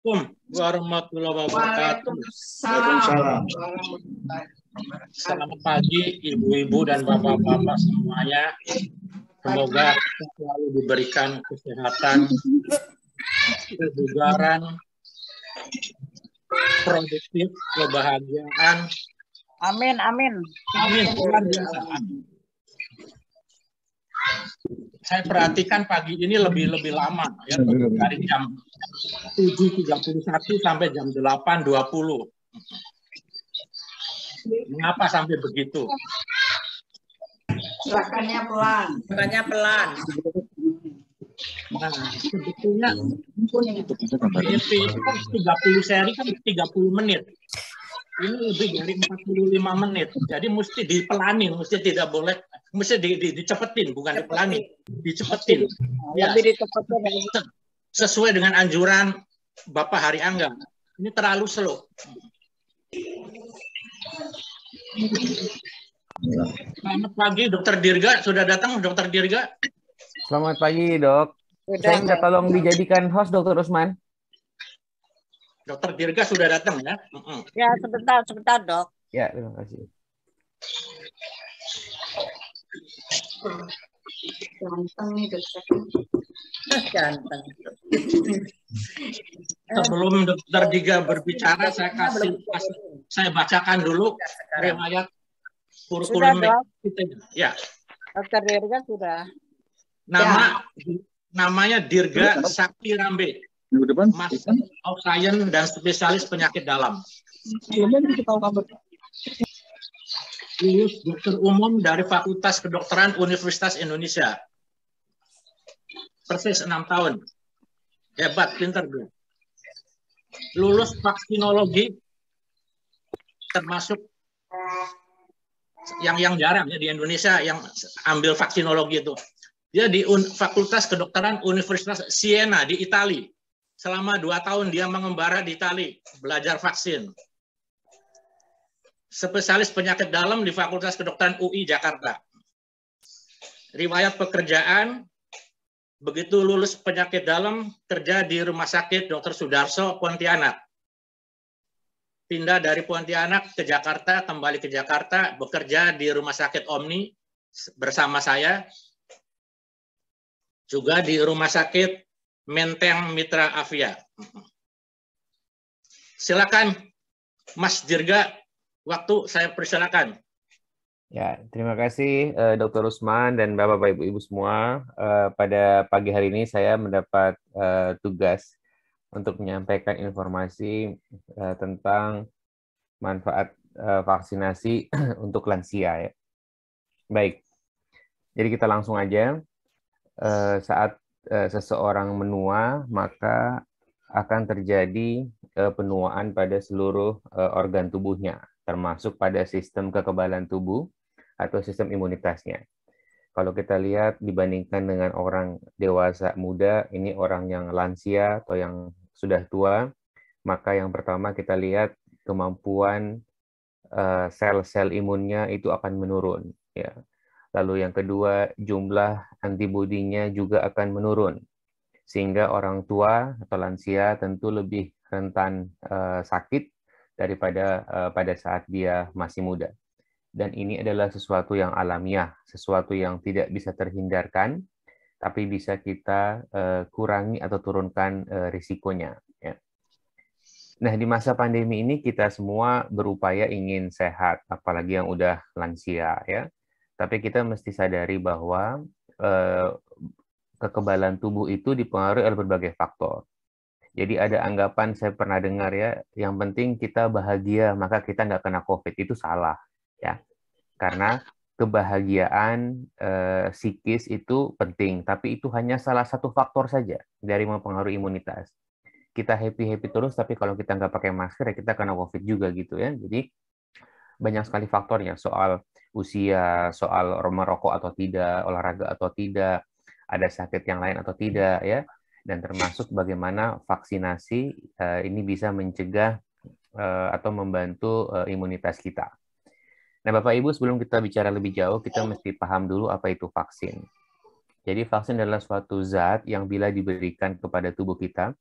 Assalamualaikum warahmatullahi wabarakatuh. Waalaikumsalam. Selamat pagi ibu-ibu dan bapak-bapak semuanya. Semoga kita selalu diberikan kesehatan, kebugaran, produktif, kebahagiaan. Amin, amin. Amin. Luar biasa. Saya perhatikan pagi ini lebih lama ya, dari jam 7.31 sampai jam 8.20. Mengapa sampai begitu? Gerakannya pelan. Gerakannya pelan. Nah, sebetulnya BP itu kan 30 seri kan 30 menit. Ini lebih dari 45 menit. Jadi mesti dipelanin, mesti tidak boleh, mesti dicepetin, bukan dipelanin, dicepetin. Ya, Lebih dicepetin. sesuai dengan anjuran Bapak Hari Angga. Ini terlalu slow. Selamat pagi, Dokter Dirga. Sudah datang, Dokter Dirga? Selamat pagi, Dok. Saya minta tolong dijadikan host, Dokter Usman. Dokter Dirga sudah datang ya? Ya, sebentar, Dok. Ya, terima kasih. Ganteng nih dokter. Ganteng. Sebelum Dokter Dirga berbicara, saya bacakan dulu riwayat kurikulum kita. Ya. Dokter Dirga sudah. Namanya Dirga Sakti Rambe. Master of Science dan spesialis penyakit dalam. Lulus dokter umum dari Fakultas Kedokteran Universitas Indonesia. Persis 6 tahun. Hebat, pintar dia. Lulus vaksinologi, termasuk yang jarang ya di Indonesia yang ambil vaksinologi itu. Dia di Fakultas Kedokteran Universitas Siena di Italia. Selama 2 tahun dia mengembara di Italia, belajar vaksin. Spesialis penyakit dalam di Fakultas Kedokteran UI Jakarta. Riwayat pekerjaan, begitu lulus penyakit dalam, kerja di Rumah Sakit Dr. Sudarso, Pontianak. Pindah dari Pontianak ke Jakarta, kembali ke Jakarta, bekerja di Rumah Sakit Omni bersama saya. Juga di Rumah Sakit Menteng Mitra Avia. Silakan Mas Dirga, waktu saya persilakan. Ya, terima kasih Dr. Usman dan Bapak Ibu semua. Pada pagi hari ini saya mendapat tugas untuk menyampaikan informasi tentang manfaat vaksinasi untuk lansia ya. Baik. Jadi kita langsung aja. Saat seseorang menua, maka akan terjadi penuaan pada seluruh organ tubuhnya, termasuk pada sistem kekebalan tubuh atau sistem imunitasnya. Kalau kita lihat dibandingkan dengan orang dewasa muda, ini orang yang lansia atau yang sudah tua, maka yang pertama kita lihat kemampuan sel-sel imunnya itu akan menurun. Ya. Lalu yang kedua, jumlah antibodinya juga akan menurun. Sehingga orang tua atau lansia tentu lebih rentan sakit daripada pada saat dia masih muda. Dan ini adalah sesuatu yang alamiah, sesuatu yang tidak bisa terhindarkan, tapi bisa kita kurangi atau turunkan risikonya. Ya. Nah, di masa pandemi ini kita semua berupaya ingin sehat, apalagi yang udah lansia, ya. Tapi kita mesti sadari bahwa kekebalan tubuh itu dipengaruhi oleh berbagai faktor. Jadi ada anggapan saya pernah dengar ya, yang penting kita bahagia maka kita nggak kena COVID, itu salah ya. Karena kebahagiaan psikis itu penting, tapi itu hanya salah satu faktor saja dari mempengaruhi imunitas. Kita happy-happy terus, tapi kalau kita nggak pakai masker ya kita kena COVID juga gitu ya. Jadi banyak sekali faktornya, soal usia, soal merokok atau tidak, olahraga atau tidak, ada sakit yang lain atau tidak ya, dan termasuk bagaimana vaksinasi ini bisa mencegah atau membantu imunitas kita. Nah, Bapak Ibu, sebelum kita bicara lebih jauh, kita mesti paham dulu apa itu vaksin. Jadi vaksin adalah suatu zat yang bila diberikan kepada tubuh kita,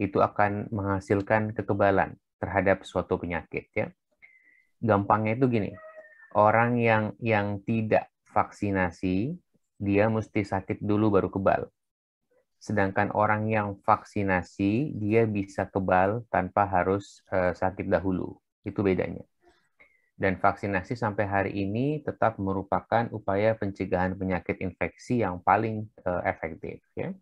itu akan menghasilkan kekebalan terhadap suatu penyakit ya. Gampangnya itu gini, orang yang tidak vaksinasi dia mesti sakit dulu baru kebal. Sedangkan orang yang vaksinasi dia bisa kebal tanpa harus sakit dahulu. Itu bedanya. Dan vaksinasi sampai hari ini tetap merupakan upaya pencegahan penyakit infeksi yang paling efektif ya.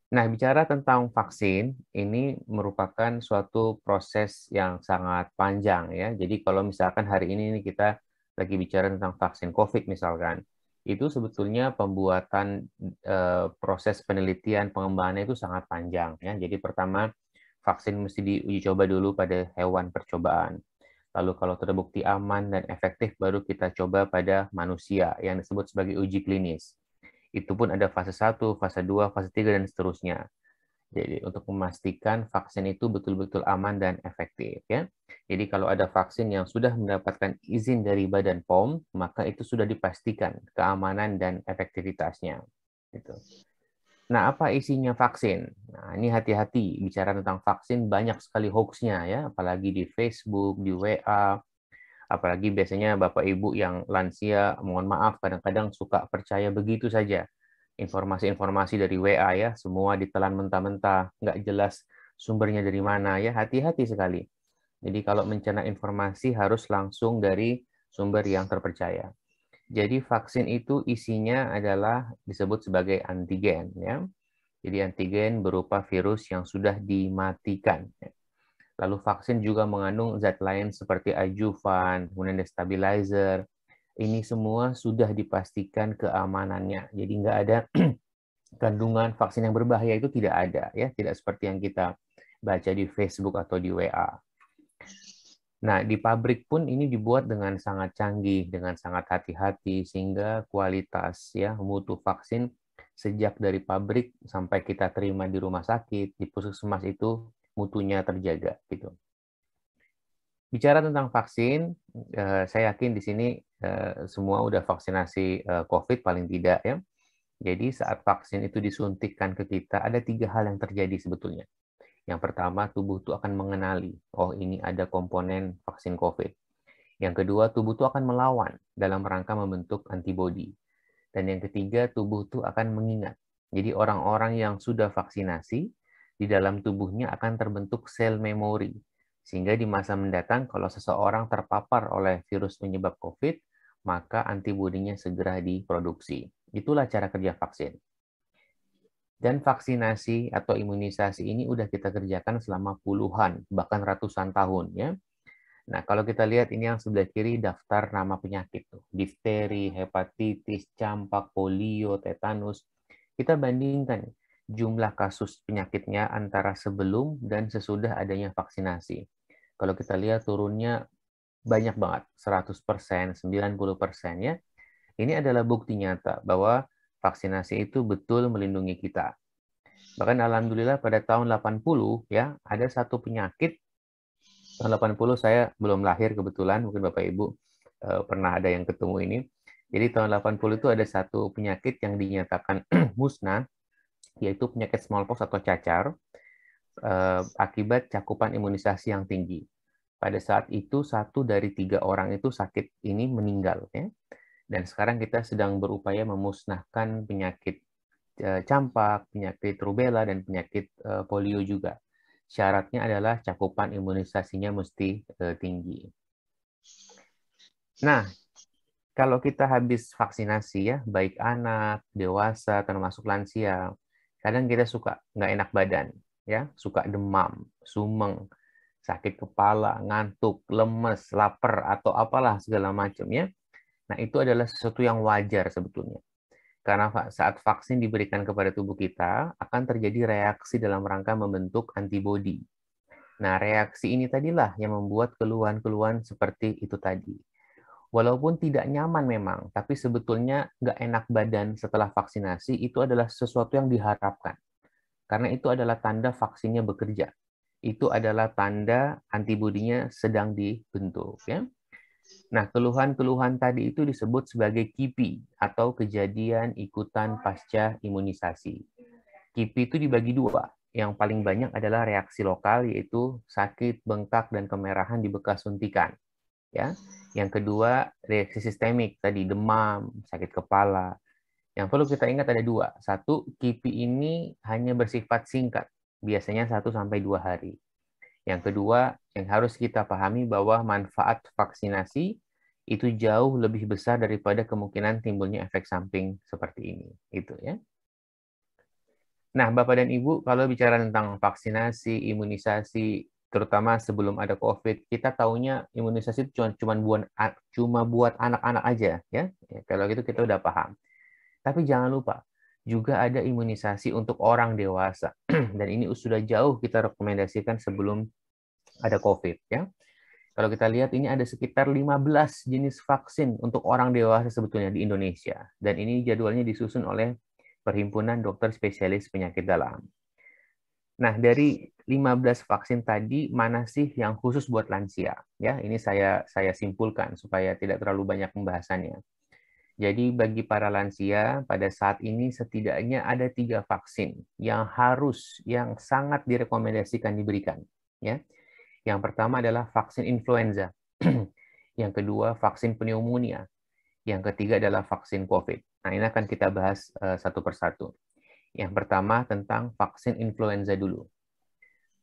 Nah, bicara tentang vaksin, ini merupakan suatu proses yang sangat panjang ya. Jadi kalau misalkan hari ini kita lagi bicara tentang vaksin COVID misalkan, itu sebetulnya pembuatan proses penelitian pengembangannya itu sangat panjang ya. Jadi pertama vaksin mesti diuji coba dulu pada hewan percobaan. Lalu kalau terbukti aman dan efektif baru kita coba pada manusia yang disebut sebagai uji klinis. Itu pun ada fase 1, fase 2, fase 3, dan seterusnya. Jadi untuk memastikan vaksin itu betul-betul aman dan efektif ya. Jadi kalau ada vaksin yang sudah mendapatkan izin dari Badan POM, maka itu sudah dipastikan keamanan dan efektivitasnya. Gitu. Nah, apa isinya vaksin? Nah, ini hati-hati bicara tentang vaksin, banyak sekali hoax-nya ya, apalagi di Facebook, di WA, apalagi biasanya Bapak Ibu yang lansia, mohon maaf, kadang-kadang suka percaya begitu saja. Informasi-informasi dari WA ya, semua ditelan mentah-mentah, nggak jelas sumbernya dari mana ya, hati-hati sekali. Jadi kalau mencerna informasi harus langsung dari sumber yang terpercaya. Jadi vaksin itu isinya adalah disebut sebagai antigen ya. Jadi antigen berupa virus yang sudah dimatikan. Lalu vaksin juga mengandung zat lain seperti adjuvan, kemudian destabilizer. Ini semua sudah dipastikan keamanannya. Jadi nggak ada kandungan vaksin yang berbahaya, itu tidak ada ya, tidak seperti yang kita baca di Facebook atau di WA. Nah, di pabrik pun ini dibuat dengan sangat canggih, dengan sangat hati-hati, sehingga kualitas ya mutu vaksin sejak dari pabrik sampai kita terima di rumah sakit, di puskesmas itu mutunya terjaga gitu. Bicara tentang vaksin, saya yakin di sini semua udah vaksinasi COVID paling tidak ya. Jadi saat vaksin itu disuntikkan ke kita, ada 3 hal yang terjadi sebetulnya. Yang pertama, tubuh itu akan mengenali, oh ini ada komponen vaksin COVID. Yang kedua, tubuh itu akan melawan dalam rangka membentuk antibodi. Dan yang ketiga, tubuh itu akan mengingat. Jadi orang-orang yang sudah vaksinasi, di dalam tubuhnya akan terbentuk sel memori. Sehingga di masa mendatang, kalau seseorang terpapar oleh virus penyebab COVID, maka antibodinya segera diproduksi. Itulah cara kerja vaksin. Dan vaksinasi atau imunisasi ini udah kita kerjakan selama puluhan, bahkan ratusan tahun ya. Nah, kalau kita lihat ini yang sebelah kiri daftar nama penyakit tuh. Difteri, hepatitis, campak, polio, tetanus. Kita bandingkan jumlah kasus penyakitnya antara sebelum dan sesudah adanya vaksinasi. Kalau kita lihat turunnya banyak banget, 100%, 90% ya. Ini adalah bukti nyata bahwa vaksinasi itu betul melindungi kita. Bahkan alhamdulillah pada tahun 80 ya, ada satu penyakit. Tahun 80 saya belum lahir kebetulan, mungkin Bapak Ibu pernah ada yang ketemu ini. Jadi tahun 80 itu ada satu penyakit yang dinyatakan musnah, yaitu penyakit smallpox atau cacar akibat cakupan imunisasi yang tinggi. Pada saat itu 1 dari 3 orang itu sakit ini meninggal ya. Dan sekarang kita sedang berupaya memusnahkan penyakit campak, penyakit rubella, dan penyakit polio juga. Syaratnya adalah cakupan imunisasinya mesti tinggi. Nah, kalau kita habis vaksinasi ya, baik anak, dewasa, termasuk lansia, kadang kita suka nggak enak badan, ya, suka demam, sumeng, sakit kepala, ngantuk, lemes, lapar, atau apalah segala macam ya. Nah, itu adalah sesuatu yang wajar sebetulnya. Karena saat vaksin diberikan kepada tubuh kita, akan terjadi reaksi dalam rangka membentuk antibodi. Nah, reaksi ini tadilah yang membuat keluhan-keluhan seperti itu tadi. Walaupun tidak nyaman memang, tapi sebetulnya nggak enak badan setelah vaksinasi itu adalah sesuatu yang diharapkan. Karena itu adalah tanda vaksinnya bekerja. Itu adalah tanda antibodinya sedang dibentuk. Ya. Nah, keluhan-keluhan tadi itu disebut sebagai KIPI atau kejadian ikutan pasca imunisasi. KIPI itu dibagi 2. yang paling banyak adalah reaksi lokal, yaitu sakit, bengkak, dan kemerahan di bekas suntikan. Ya. Yang kedua, reaksi sistemik, tadi demam, sakit kepala. Yang perlu kita ingat ada dua. Satu, KIPI ini hanya bersifat singkat, biasanya 1-2 hari. Yang kedua, yang harus kita pahami bahwa manfaat vaksinasi itu jauh lebih besar daripada kemungkinan timbulnya efek samping seperti ini. Itu ya. Nah, Bapak dan Ibu, kalau bicara tentang vaksinasi, imunisasi, terutama sebelum ada COVID, kita taunya imunisasi cuma buat anak-anak aja, ya. Kalau gitu kita udah paham. Tapi jangan lupa, juga ada imunisasi untuk orang dewasa. Dan ini sudah jauh kita rekomendasikan sebelum ada COVID. Ya. Kalau kita lihat, ini ada sekitar 15 jenis vaksin untuk orang dewasa sebetulnya di Indonesia. Dan ini jadwalnya disusun oleh Perhimpunan Dokter Spesialis Penyakit Dalam. Nah, dari 15 vaksin tadi, mana sih yang khusus buat lansia? Ya, ini saya simpulkan supaya tidak terlalu banyak pembahasannya. Jadi bagi para lansia, pada saat ini setidaknya ada 3 vaksin yang sangat direkomendasikan diberikan. Ya. Yang pertama adalah vaksin influenza. Yang kedua, vaksin pneumonia. Yang ketiga adalah vaksin COVID. Nah, ini akan kita bahas satu persatu. Yang pertama tentang vaksin influenza dulu.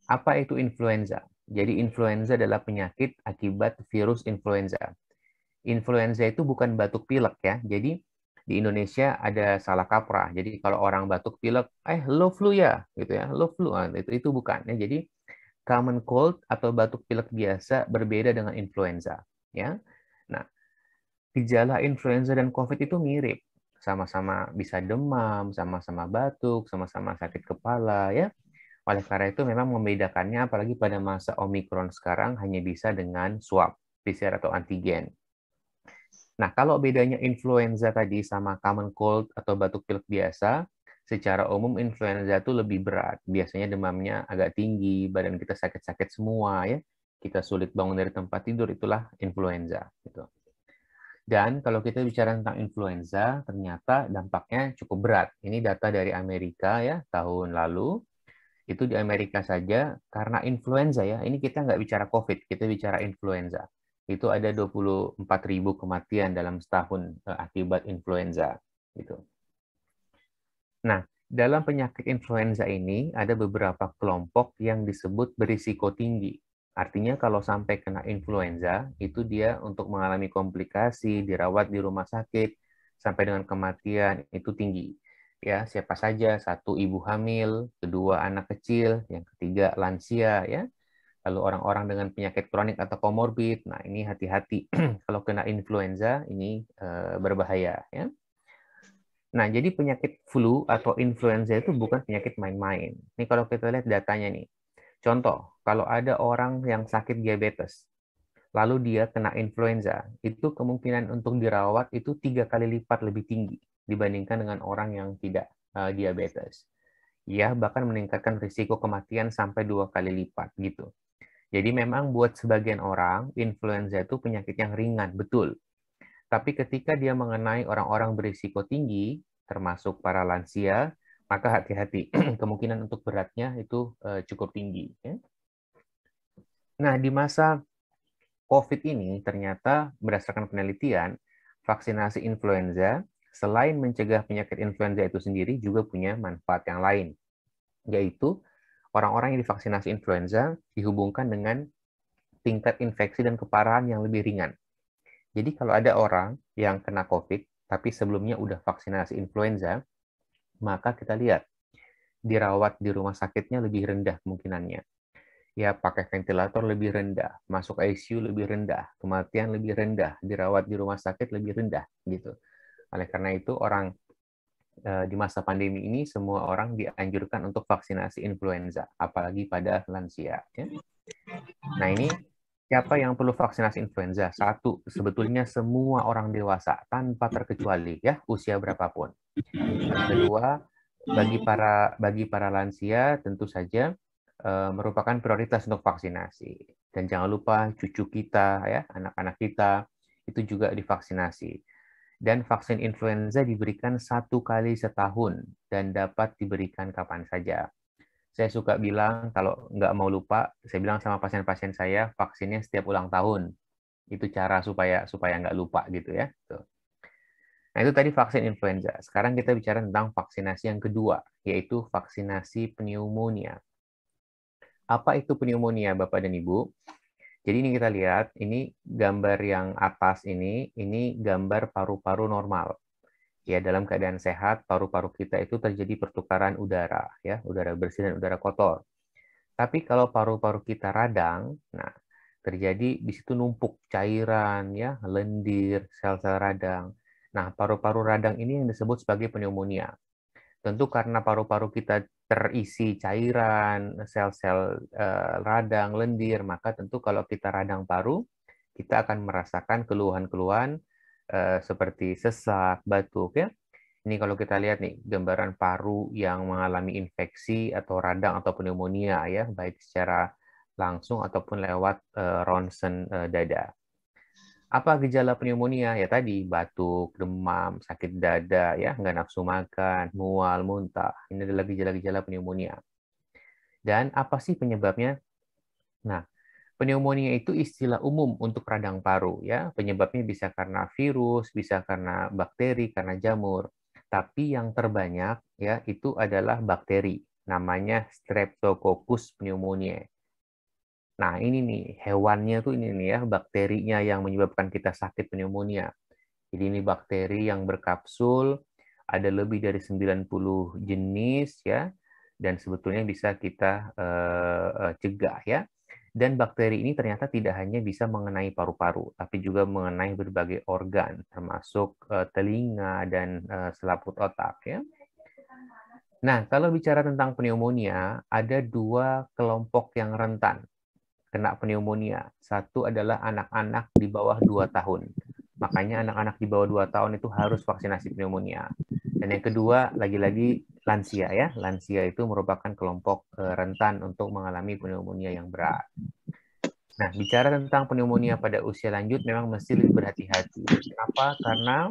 Apa itu influenza? Jadi influenza adalah penyakit akibat virus influenza. Influenza itu bukan batuk pilek ya. Jadi di Indonesia ada salah kaprah. Jadi kalau orang batuk pilek, low flu ya, gitu ya. Low flu itu bukan ya. Jadi common cold atau batuk pilek biasa berbeda dengan influenza ya. Nah, gejala influenza dan COVID itu mirip. Sama-sama bisa demam, sama-sama batuk, sama-sama sakit kepala ya. Oleh karena itu memang membedakannya apalagi pada masa Omikron sekarang hanya bisa dengan swab, PCR atau antigen. Nah, kalau bedanya influenza tadi sama common cold atau batuk pilek biasa, secara umum influenza itu lebih berat. Biasanya demamnya agak tinggi, badan kita sakit-sakit semua ya. Kita sulit bangun dari tempat tidur, itulah influenza gitu. Dan kalau kita bicara tentang influenza, ternyata dampaknya cukup berat. Ini data dari Amerika ya, tahun lalu. Itu di Amerika saja karena influenza ya. Ini kita nggak bicara COVID, kita bicara influenza. Itu ada 24.000 kematian dalam setahun akibat influenza. Gitu. Nah, dalam penyakit influenza ini ada beberapa kelompok yang disebut berisiko tinggi. Artinya kalau sampai kena influenza, itu dia untuk mengalami komplikasi, dirawat di rumah sakit, sampai dengan kematian itu tinggi. Ya, siapa saja? 1, ibu hamil, 2, anak kecil, yang ketiga lansia ya. Lalu orang-orang dengan penyakit kronik atau komorbid, nah ini hati-hati kalau kena influenza ini berbahaya ya. Nah, jadi penyakit flu atau influenza itu bukan penyakit main-main. Ini kalau kita lihat datanya nih. Contoh, kalau ada orang yang sakit diabetes, lalu dia kena influenza, itu kemungkinan untuk dirawat itu 3 kali lipat lebih tinggi dibandingkan dengan orang yang tidak diabetes. Ya, bahkan meningkatkan risiko kematian sampai 2 kali lipat gitu. Jadi memang buat sebagian orang, influenza itu penyakit yang ringan, betul. Tapi ketika dia mengenai orang-orang berisiko tinggi, termasuk para lansia, maka hati-hati. Kemungkinan untuk beratnya itu cukup tinggi. Ya. Nah, di masa COVID ini, ternyata berdasarkan penelitian, vaksinasi influenza, selain mencegah penyakit influenza itu sendiri, juga punya manfaat yang lain. Yaitu, orang-orang yang divaksinasi influenza dihubungkan dengan tingkat infeksi dan keparahan yang lebih ringan. Jadi kalau ada orang yang kena COVID, tapi sebelumnya udah vaksinasi influenza, maka kita lihat, dirawat di rumah sakitnya lebih rendah kemungkinannya. Ya, pakai ventilator lebih rendah, masuk ICU lebih rendah, kematian lebih rendah, dirawat di rumah sakit lebih rendah. Gitu. Oleh karena itu, orang di masa pandemi ini, semua orang dianjurkan untuk vaksinasi influenza, apalagi pada lansia. Ya. Nah, ini siapa yang perlu vaksinasi influenza? 1, sebetulnya semua orang dewasa tanpa terkecuali ya, usia berapapun. Yang kedua, bagi para lansia tentu saja merupakan prioritas untuk vaksinasi. Dan jangan lupa cucu kita ya, anak-anak kita itu juga divaksinasi. Dan vaksin influenza diberikan 1 kali setahun dan dapat diberikan kapan saja. Saya suka bilang, kalau nggak mau lupa, saya bilang sama pasien-pasien saya, vaksinnya setiap ulang tahun. Itu cara supaya nggak lupa gitu ya. Tuh. Nah, itu tadi vaksin influenza. Sekarang kita bicara tentang vaksinasi yang kedua, yaitu vaksinasi pneumonia. Apa itu pneumonia, Bapak dan Ibu? Jadi ini kita lihat, ini gambar yang atas ini gambar paru-paru normal. Ya, dalam keadaan sehat, paru-paru kita itu terjadi pertukaran udara, ya, udara bersih dan udara kotor. Tapi kalau paru-paru kita radang, nah, terjadi di situ numpuk cairan, ya, lendir, sel-sel radang. Nah, paru-paru radang ini yang disebut sebagai pneumonia. Tentu karena paru-paru kita terisi cairan, sel-sel radang, lendir, maka tentu kalau kita radang paru, kita akan merasakan keluhan-keluhan seperti sesak, batuk, ya. Ini kalau kita lihat nih, gambaran paru yang mengalami infeksi atau radang atau pneumonia, ya, baik secara langsung ataupun lewat ronsen dada. Apa gejala pneumonia? Ya tadi, batuk, demam, sakit dada, ya, nggak nafsu makan, mual, muntah. Ini adalah gejala-gejala pneumonia. Dan apa sih penyebabnya? Nah, pneumonia itu istilah umum untuk radang paru, ya. Penyebabnya bisa karena virus, bisa karena bakteri, karena jamur. Tapi yang terbanyak, ya, itu adalah bakteri. Namanya Streptococcus pneumoniae. Nah, ini nih, hewannya tuh ini nih ya, bakterinya yang menyebabkan kita sakit pneumonia. Jadi ini bakteri yang berkapsul, ada lebih dari 90 jenis ya, dan sebetulnya bisa kita cegah ya. Dan bakteri ini ternyata tidak hanya bisa mengenai paru-paru, tapi juga mengenai berbagai organ, termasuk telinga dan selaput otak ya. Nah, kalau bicara tentang pneumonia, ada dua kelompok yang rentan kena pneumonia. Satu adalah anak-anak di bawah 2 tahun. Makanya anak-anak di bawah 2 tahun itu harus vaksinasi pneumonia. Dan yang kedua, lagi-lagi lansia ya. Lansia itu merupakan kelompok rentan untuk mengalami pneumonia yang berat. Nah, bicara tentang pneumonia pada usia lanjut memang mesti lebih berhati-hati. Kenapa? Karena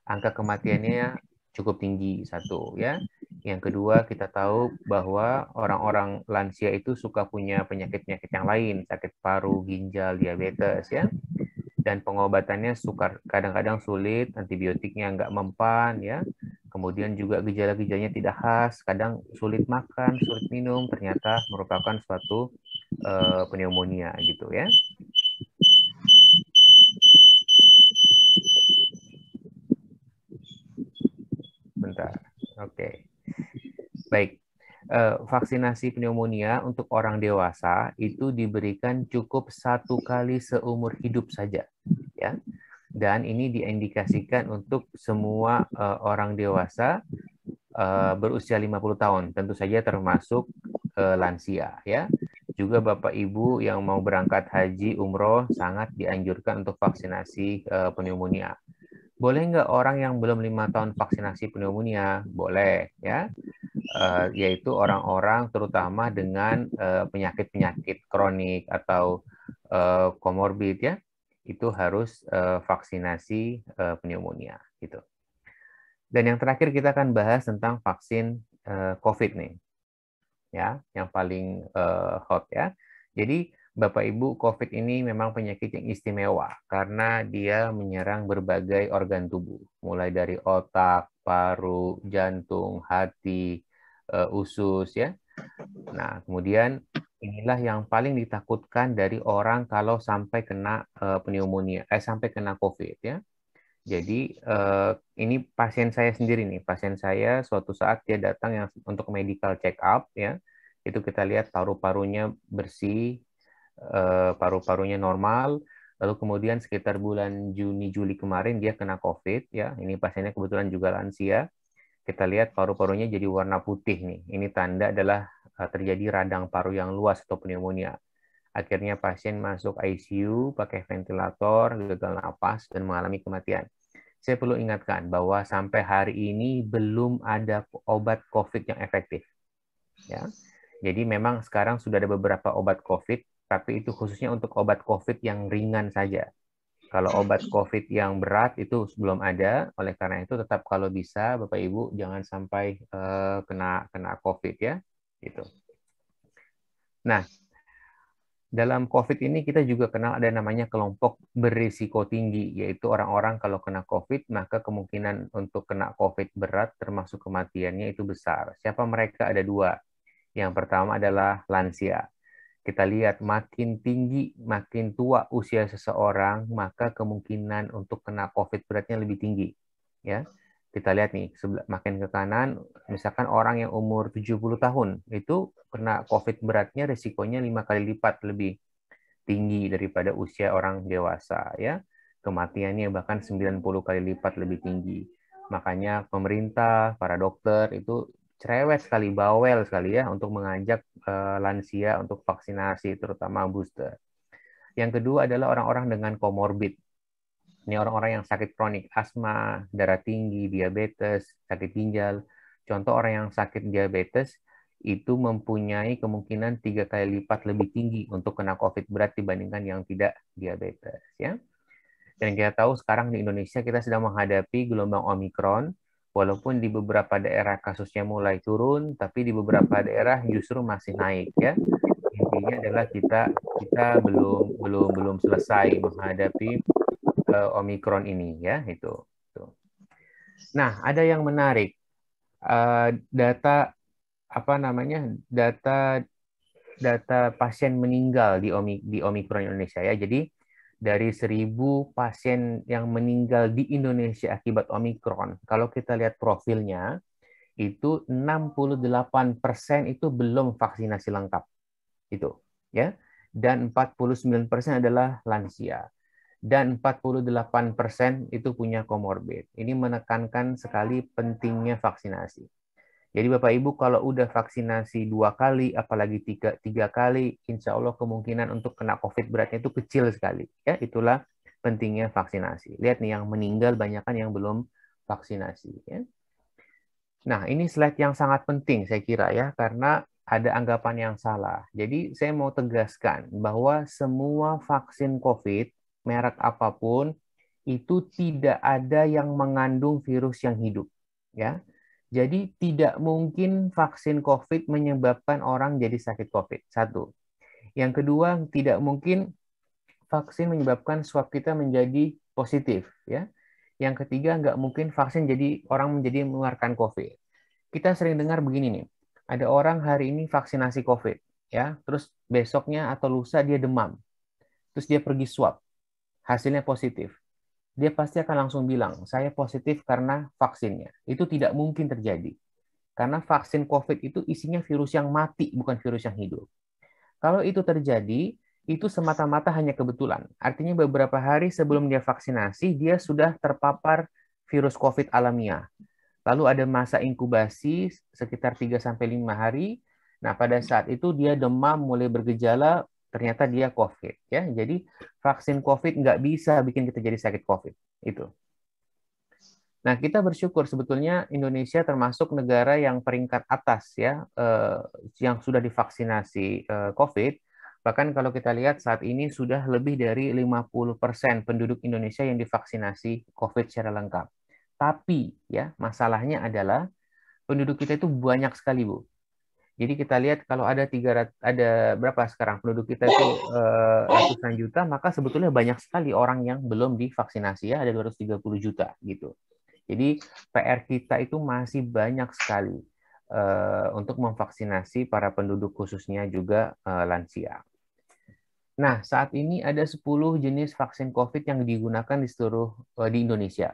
angka kematiannya cukup tinggi, satu ya. Yang kedua, kita tahu bahwa orang-orang lansia itu suka punya penyakit-penyakit yang lain, sakit paru, ginjal, diabetes ya. Dan pengobatannya suka kadang-kadang sulit, antibiotiknya nggak mempan ya. Kemudian juga gejala-gejalanya tidak khas, kadang sulit makan, sulit minum, ternyata merupakan suatu pneumonia gitu ya. Bentar, oke. Baik, vaksinasi pneumonia untuk orang dewasa itu diberikan cukup 1 kali seumur hidup saja, ya. Dan ini diindikasikan untuk semua orang dewasa berusia 50 tahun, tentu saja termasuk lansia, ya. Juga Bapak Ibu yang mau berangkat haji, umroh sangat dianjurkan untuk vaksinasi pneumonia. Boleh nggak orang yang belum 5 tahun vaksinasi pneumonia? Boleh, ya. Yaitu orang-orang terutama dengan penyakit-penyakit kronik atau komorbid ya, itu harus vaksinasi pneumonia gitu. Dan yang terakhir kita akan bahas tentang vaksin COVID nih, ya, yang paling hot ya. Jadi Bapak Ibu, COVID ini memang penyakit yang istimewa karena dia menyerang berbagai organ tubuh, mulai dari otak, paru, jantung, hati, usus ya. Nah, kemudian inilah yang paling ditakutkan dari orang kalau sampai kena pneumonia, sampai kena COVID ya. Jadi ini pasien saya sendiri nih, pasien saya suatu saat dia datang yang untuk medical check up ya. Itu kita lihat paru-parunya bersih, paru-parunya normal. Lalu kemudian sekitar bulan Juni Juli kemarin dia kena COVID ya. Ini pasiennya kebetulan juga lansia. Kita lihat paru-parunya jadi warna putih nih. Ini tanda adalah terjadi radang paru yang luas atau pneumonia. Akhirnya pasien masuk ICU, pakai ventilator, gagal napas, dan mengalami kematian. Saya perlu ingatkan bahwa sampai hari ini belum ada obat COVID yang efektif. Ya. Jadi memang sekarang sudah ada beberapa obat COVID, tapi itu khususnya untuk obat COVID yang ringan saja. Kalau obat COVID yang berat itu belum ada, oleh karena itu tetap kalau bisa Bapak Ibu jangan sampai kena COVID ya, gitu. Nah, dalam COVID ini kita juga kenal ada namanya kelompok berisiko tinggi, yaitu orang-orang kalau kena COVID, maka kemungkinan untuk kena COVID berat termasuk kematiannya itu besar. Siapa mereka? Ada dua. Yang pertama adalah lansia. Kita lihat makin tinggi, makin tua usia seseorang, maka kemungkinan untuk kena COVID beratnya lebih tinggi. Ya, kita lihat nih, makin ke kanan, misalkan orang yang umur 70 tahun, itu kena COVID beratnya risikonya 5 kali lipat lebih tinggi daripada usia orang dewasa. Ya, kematiannya bahkan 90 kali lipat lebih tinggi. Makanya pemerintah, para dokter itu cerewet sekali, bawel sekali ya untuk mengajak lansia untuk vaksinasi, terutama booster. Yang kedua adalah orang-orang dengan komorbid. Ini orang-orang yang sakit kronik, asma, darah tinggi, diabetes, sakit ginjal. Contoh orang yang sakit diabetes itu mempunyai kemungkinan 3 kali lipat lebih tinggi untuk kena COVID berat dibandingkan yang tidak diabetes. Ya. Dan kita tahu sekarang di Indonesia kita sedang menghadapi gelombang Omikron, walaupun di beberapa daerah kasusnya mulai turun, tapi di beberapa daerah justru masih naik. Ya. Intinya adalah kita belum selesai menghadapi Omikron ini ya itu. Nah, ada yang menarik. Data pasien meninggal di Omikron Indonesia ya. Jadi dari 1.000 pasien yang meninggal di Indonesia akibat Omikron, kalau kita lihat profilnya itu 68% itu belum vaksinasi lengkap. Itu ya. Dan 49% adalah lansia. Dan 48% itu punya komorbid. Ini menekankan sekali pentingnya vaksinasi. Jadi Bapak Ibu kalau udah vaksinasi 2 kali, apalagi 3 kali, insya Allah kemungkinan untuk kena COVID beratnya itu kecil sekali. Ya, itulah pentingnya vaksinasi. Lihat nih yang meninggal banyakkan yang belum vaksinasi. Ya. Nah ini slide yang sangat penting saya kira ya, karena ada anggapan yang salah. Jadi saya mau tegaskan bahwa semua vaksin COVID merek apapun itu tidak ada yang mengandung virus yang hidup, ya. Jadi tidak mungkin vaksin COVID menyebabkan orang jadi sakit COVID. Satu. Yang kedua, tidak mungkin vaksin menyebabkan swab kita menjadi positif, ya. Yang ketiga, nggak mungkin vaksin jadi orang menjadi mengeluarkan COVID. Kita sering dengar begini nih, ada orang hari ini vaksinasi COVID, ya, terus besoknya atau lusa dia demam, terus dia pergi swab. Hasilnya positif, dia pasti akan langsung bilang, saya positif karena vaksinnya. Itu tidak mungkin terjadi. Karena vaksin COVID itu isinya virus yang mati, bukan virus yang hidup. Kalau itu terjadi, itu semata-mata hanya kebetulan. Artinya beberapa hari sebelum dia vaksinasi, dia sudah terpapar virus COVID alamiah. Lalu ada masa inkubasi sekitar 3-5 hari. Nah, pada saat itu dia demam, mulai bergejala, ternyata dia COVID. Ya, jadi vaksin COVID nggak bisa bikin kita jadi sakit COVID. Itu. Nah, kita bersyukur sebetulnya Indonesia termasuk negara yang peringkat atas ya, yang sudah divaksinasi COVID. Bahkan kalau kita lihat saat ini sudah lebih dari 50% penduduk Indonesia yang divaksinasi COVID secara lengkap. Tapi ya masalahnya adalah penduduk kita itu banyak sekali, Bu. Jadi kita lihat kalau ada berapa sekarang penduduk kita itu ratusan juta, maka sebetulnya banyak sekali orang yang belum divaksinasi ya, ada 230 juta gitu. Jadi PR kita itu masih banyak sekali untuk memvaksinasi para penduduk khususnya juga lansia. Nah, saat ini ada 10 jenis vaksin COVID yang digunakan di Indonesia.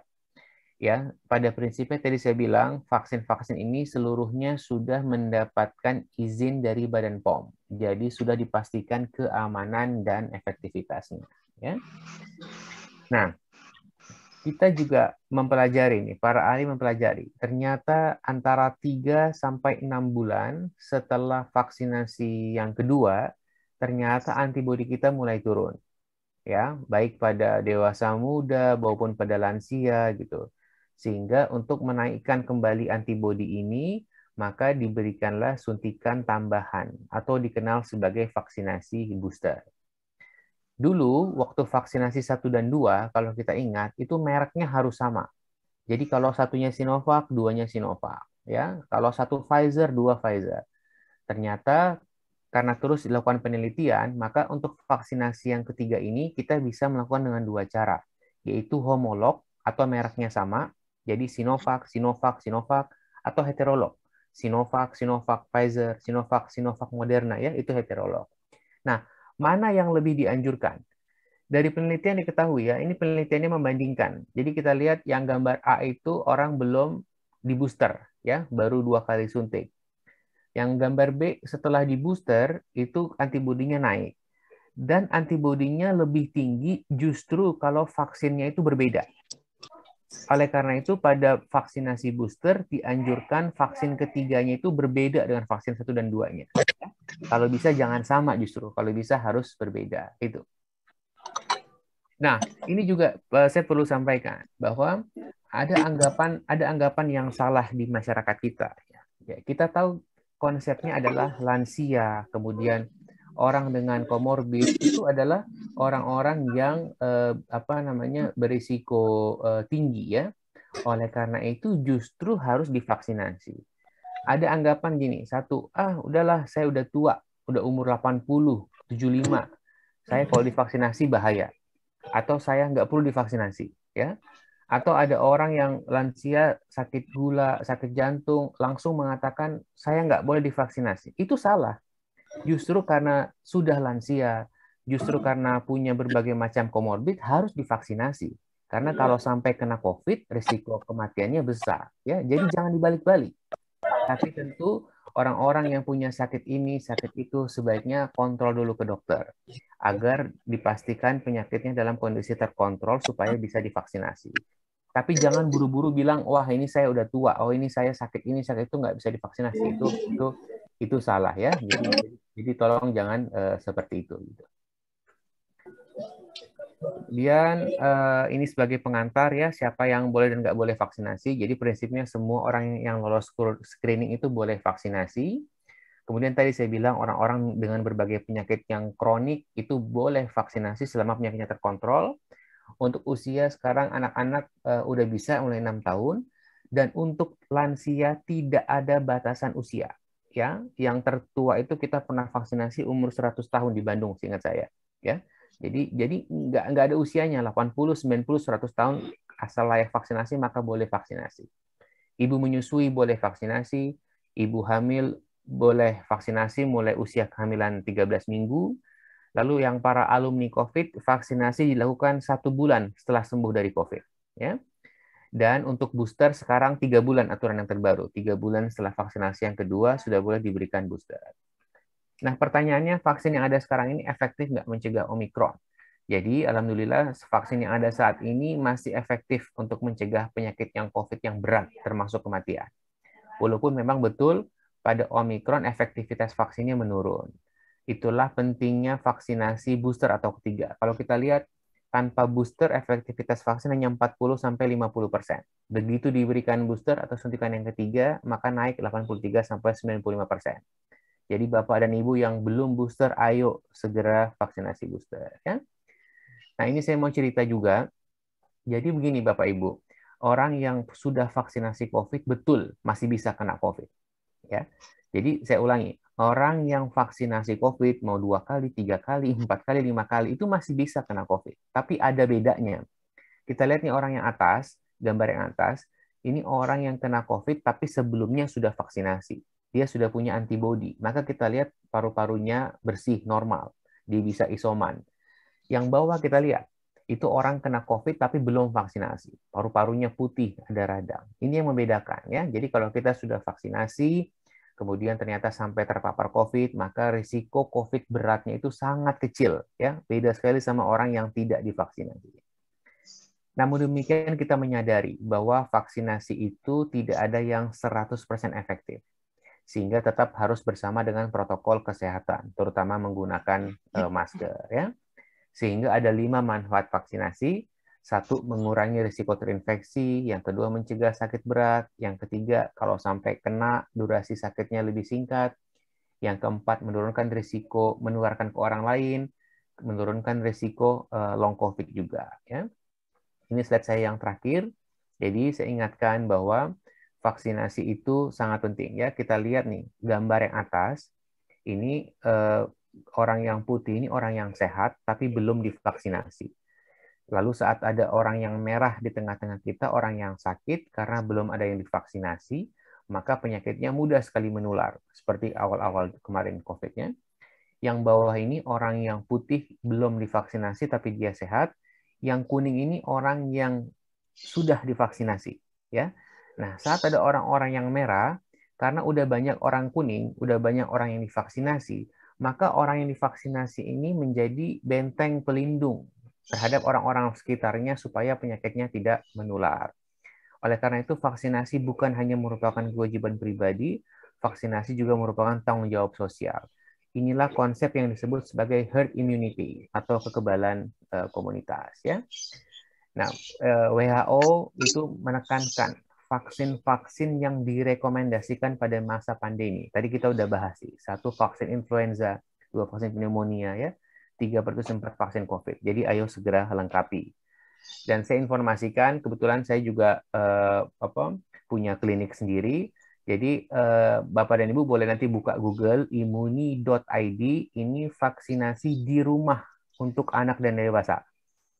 Ya, pada prinsipnya tadi saya bilang vaksin-vaksin ini seluruhnya sudah mendapatkan izin dari Badan POM. Jadi sudah dipastikan keamanan dan efektivitasnya, ya. Nah, kita juga mempelajari nih, para ahli mempelajari, ternyata antara 3 sampai 6 bulan setelah vaksinasi yang kedua, ternyata antibodi kita mulai turun. Ya, baik pada dewasa muda maupun pada lansia gitu. Sehingga untuk menaikkan kembali antibodi ini, maka diberikanlah suntikan tambahan atau dikenal sebagai vaksinasi booster. Dulu, waktu vaksinasi 1 dan 2, kalau kita ingat, itu mereknya harus sama. Jadi kalau satunya Sinovac, duanya Sinovac. Ya, kalau satu Pfizer, 2 Pfizer. Ternyata karena terus dilakukan penelitian, maka untuk vaksinasi yang ketiga ini kita bisa melakukan dengan dua cara, yaitu homolog atau mereknya sama, jadi Sinovac, Sinovac, Sinovac, atau heterolog, Sinovac, Sinovac, Pfizer, Sinovac, Sinovac, Moderna, ya itu heterolog. Nah, mana yang lebih dianjurkan? Dari penelitian diketahui ya, ini penelitiannya membandingkan. Jadi kita lihat yang gambar A itu orang belum di booster, ya, baru 2 kali suntik. Yang gambar B setelah di booster itu antibodinya naik. Dan antibodinya lebih tinggi justru kalau vaksinnya itu berbeda. Oleh karena itu pada vaksinasi booster dianjurkan vaksin ketiganya itu berbeda dengan vaksin 1 dan 2-nya. Kalau bisa jangan sama justru, kalau bisa harus berbeda. Itu. Nah, ini juga saya perlu sampaikan bahwa ada anggapan yang salah di masyarakat kita. Ya, kita tahu konsepnya adalah lansia, kemudian orang dengan komorbid itu adalah orang-orang yang berisiko tinggi ya. Oleh karena itu justru harus divaksinasi. Ada anggapan gini, satu, udahlah saya udah tua, udah umur 80, 75. Saya kalau divaksinasi bahaya. Atau saya nggak perlu divaksinasi, ya. Atau ada orang yang lansia, sakit gula, sakit jantung, langsung mengatakan, saya nggak boleh divaksinasi. Itu salah. Justru karena sudah lansia, justru karena punya berbagai macam komorbid, harus divaksinasi. Karena kalau sampai kena COVID, risiko kematiannya besar. Ya, jadi jangan dibalik-balik. Tapi tentu orang-orang yang punya sakit ini, sakit itu, sebaiknya kontrol dulu ke dokter. Agar dipastikan penyakitnya dalam kondisi terkontrol supaya bisa divaksinasi. Tapi jangan buru-buru bilang, wah ini saya udah tua, oh ini saya sakit ini, sakit itu nggak bisa divaksinasi. Itu salah ya. Jadi tolong jangan seperti itu. Kemudian ini sebagai pengantar ya, siapa yang boleh dan nggak boleh vaksinasi. Jadi prinsipnya semua orang yang lolos screening itu boleh vaksinasi. Kemudian tadi saya bilang orang-orang dengan berbagai penyakit yang kronik itu boleh vaksinasi selama penyakitnya terkontrol. Untuk usia sekarang anak-anak udah bisa mulai 6 tahun. Dan untuk lansia tidak ada batasan usia. Ya, yang tertua itu kita pernah vaksinasi umur 100 tahun di Bandung, seingat saya. Ya, jadi nggak ada usianya, 80, 90, 100 tahun asal layak vaksinasi maka boleh vaksinasi. Ibu menyusui boleh vaksinasi, ibu hamil boleh vaksinasi mulai usia kehamilan 13 minggu. Lalu yang para alumni COVID, vaksinasi dilakukan 1 bulan setelah sembuh dari COVID. Ya. Dan untuk booster sekarang 3 bulan aturan yang terbaru. 3 bulan setelah vaksinasi yang kedua sudah boleh diberikan booster. Nah, pertanyaannya, vaksin yang ada sekarang ini efektif nggak mencegah Omikron? Jadi, alhamdulillah, vaksin yang ada saat ini masih efektif untuk mencegah penyakit yang COVID yang berat, termasuk kematian. Walaupun memang betul, pada Omikron efektivitas vaksinnya menurun. Itulah pentingnya vaksinasi booster atau ketiga. Kalau kita lihat, tanpa booster, efektivitas vaksin hanya 40-50%. Begitu diberikan booster atau suntikan yang ketiga, maka naik 83-95%. Jadi Bapak dan Ibu yang belum booster, ayo segera vaksinasi booster. Ya? Nah ini saya mau cerita juga. Jadi begini Bapak Ibu, orang yang sudah vaksinasi COVID betul masih bisa kena COVID. Ya, jadi saya ulangi, orang yang vaksinasi COVID mau 2 kali, 3 kali, 4 kali, 5 kali itu masih bisa kena COVID. Tapi ada bedanya. Kita lihat nih orang yang atas, gambar yang atas, ini orang yang kena COVID tapi sebelumnya sudah vaksinasi. Dia sudah punya antibodi, maka kita lihat paru-parunya bersih, normal. Dia bisa isoman. Yang bawah kita lihat, itu orang kena COVID tapi belum vaksinasi. Paru-parunya putih, ada radang. Ini yang membedakan. Ya. Jadi kalau kita sudah vaksinasi, kemudian ternyata sampai terpapar COVID, maka risiko COVID beratnya itu sangat kecil. Ya. Beda sekali sama orang yang tidak divaksinasi. Namun demikian kita menyadari bahwa vaksinasi itu tidak ada yang 100% efektif. Sehingga tetap harus bersama dengan protokol kesehatan, terutama menggunakan masker. Ya. Sehingga ada 5 manfaat vaksinasi. 1, mengurangi risiko terinfeksi. Yang kedua, mencegah sakit berat. Yang ketiga, kalau sampai kena, durasi sakitnya lebih singkat. Yang keempat, menurunkan risiko menularkan ke orang lain. Menurunkan risiko long COVID juga. Ya. Ini slide saya yang terakhir. Jadi saya ingatkan bahwa vaksinasi itu sangat penting. Ya, kita lihat nih gambar yang atas. ini orang yang putih ini orang yang sehat tapi belum divaksinasi. Lalu saat ada orang yang merah di tengah-tengah kita, orang yang sakit karena belum ada yang divaksinasi, maka penyakitnya mudah sekali menular. Seperti awal-awal kemarin COVID-nya. Yang bawah ini orang yang putih belum divaksinasi tapi dia sehat. Yang kuning ini orang yang sudah divaksinasi. Ya. Nah, saat ada orang-orang yang merah, karena udah banyak orang kuning, udah banyak orang yang divaksinasi, maka orang yang divaksinasi ini menjadi benteng pelindung terhadap orang-orang sekitarnya supaya penyakitnya tidak menular. Oleh karena itu, vaksinasi bukan hanya merupakan kewajiban pribadi, vaksinasi juga merupakan tanggung jawab sosial. Inilah konsep yang disebut sebagai herd immunity atau kekebalan komunitas. Ya. Nah, WHO itu menekankan vaksin-vaksin yang direkomendasikan pada masa pandemi. Tadi kita udah bahas sih, 1 vaksin influenza, 2 vaksin pneumonia, ya, 3/4 vaksin COVID. Jadi ayo segera lengkapi. Dan saya informasikan, kebetulan saya juga punya klinik sendiri. Jadi Bapak dan Ibu boleh nanti buka Google imuni.id, ini vaksinasi di rumah untuk anak dan dewasa.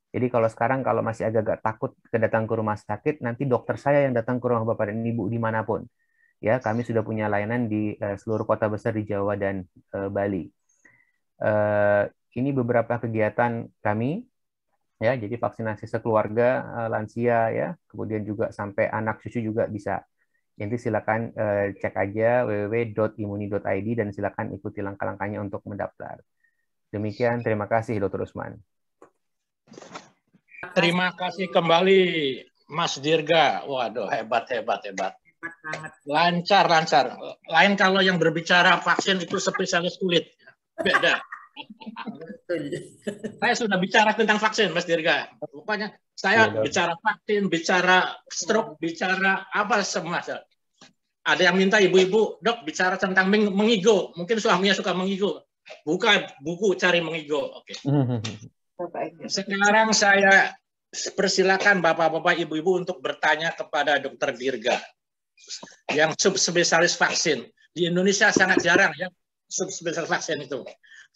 Jadi kalau sekarang kalau masih agak-agak takut datang ke rumah sakit, nanti dokter saya yang datang ke rumah Bapak dan Ibu dimanapun. Ya, kami sudah punya layanan di seluruh kota besar di Jawa dan Bali. Ini beberapa kegiatan kami, ya. Jadi vaksinasi sekeluarga, lansia, ya. Kemudian juga sampai anak cucu juga bisa. Nanti silakan cek aja www.imuni.id dan silakan ikuti langkah-langkahnya untuk mendaftar. Demikian, terima kasih Dr. Usman. Terima kasih kembali Mas Dirga. Waduh, hebat. Lancar. Lain kalau yang berbicara vaksin itu spesialis kulit. Beda. Saya sudah bicara tentang vaksin, Mas Dirga. Pokoknya saya bicara vaksin, bicara stroke, bicara apa semua. Ada yang minta ibu-ibu, dok, bicara tentang mengigo. Mungkin suaminya suka mengigo. Buka buku cari mengigo. Oke. Sekarang saya persilakan bapak-bapak, ibu-ibu untuk bertanya kepada Dokter Dirga yang subspesialis vaksin. Di Indonesia sangat jarang ya subspesialis vaksin itu.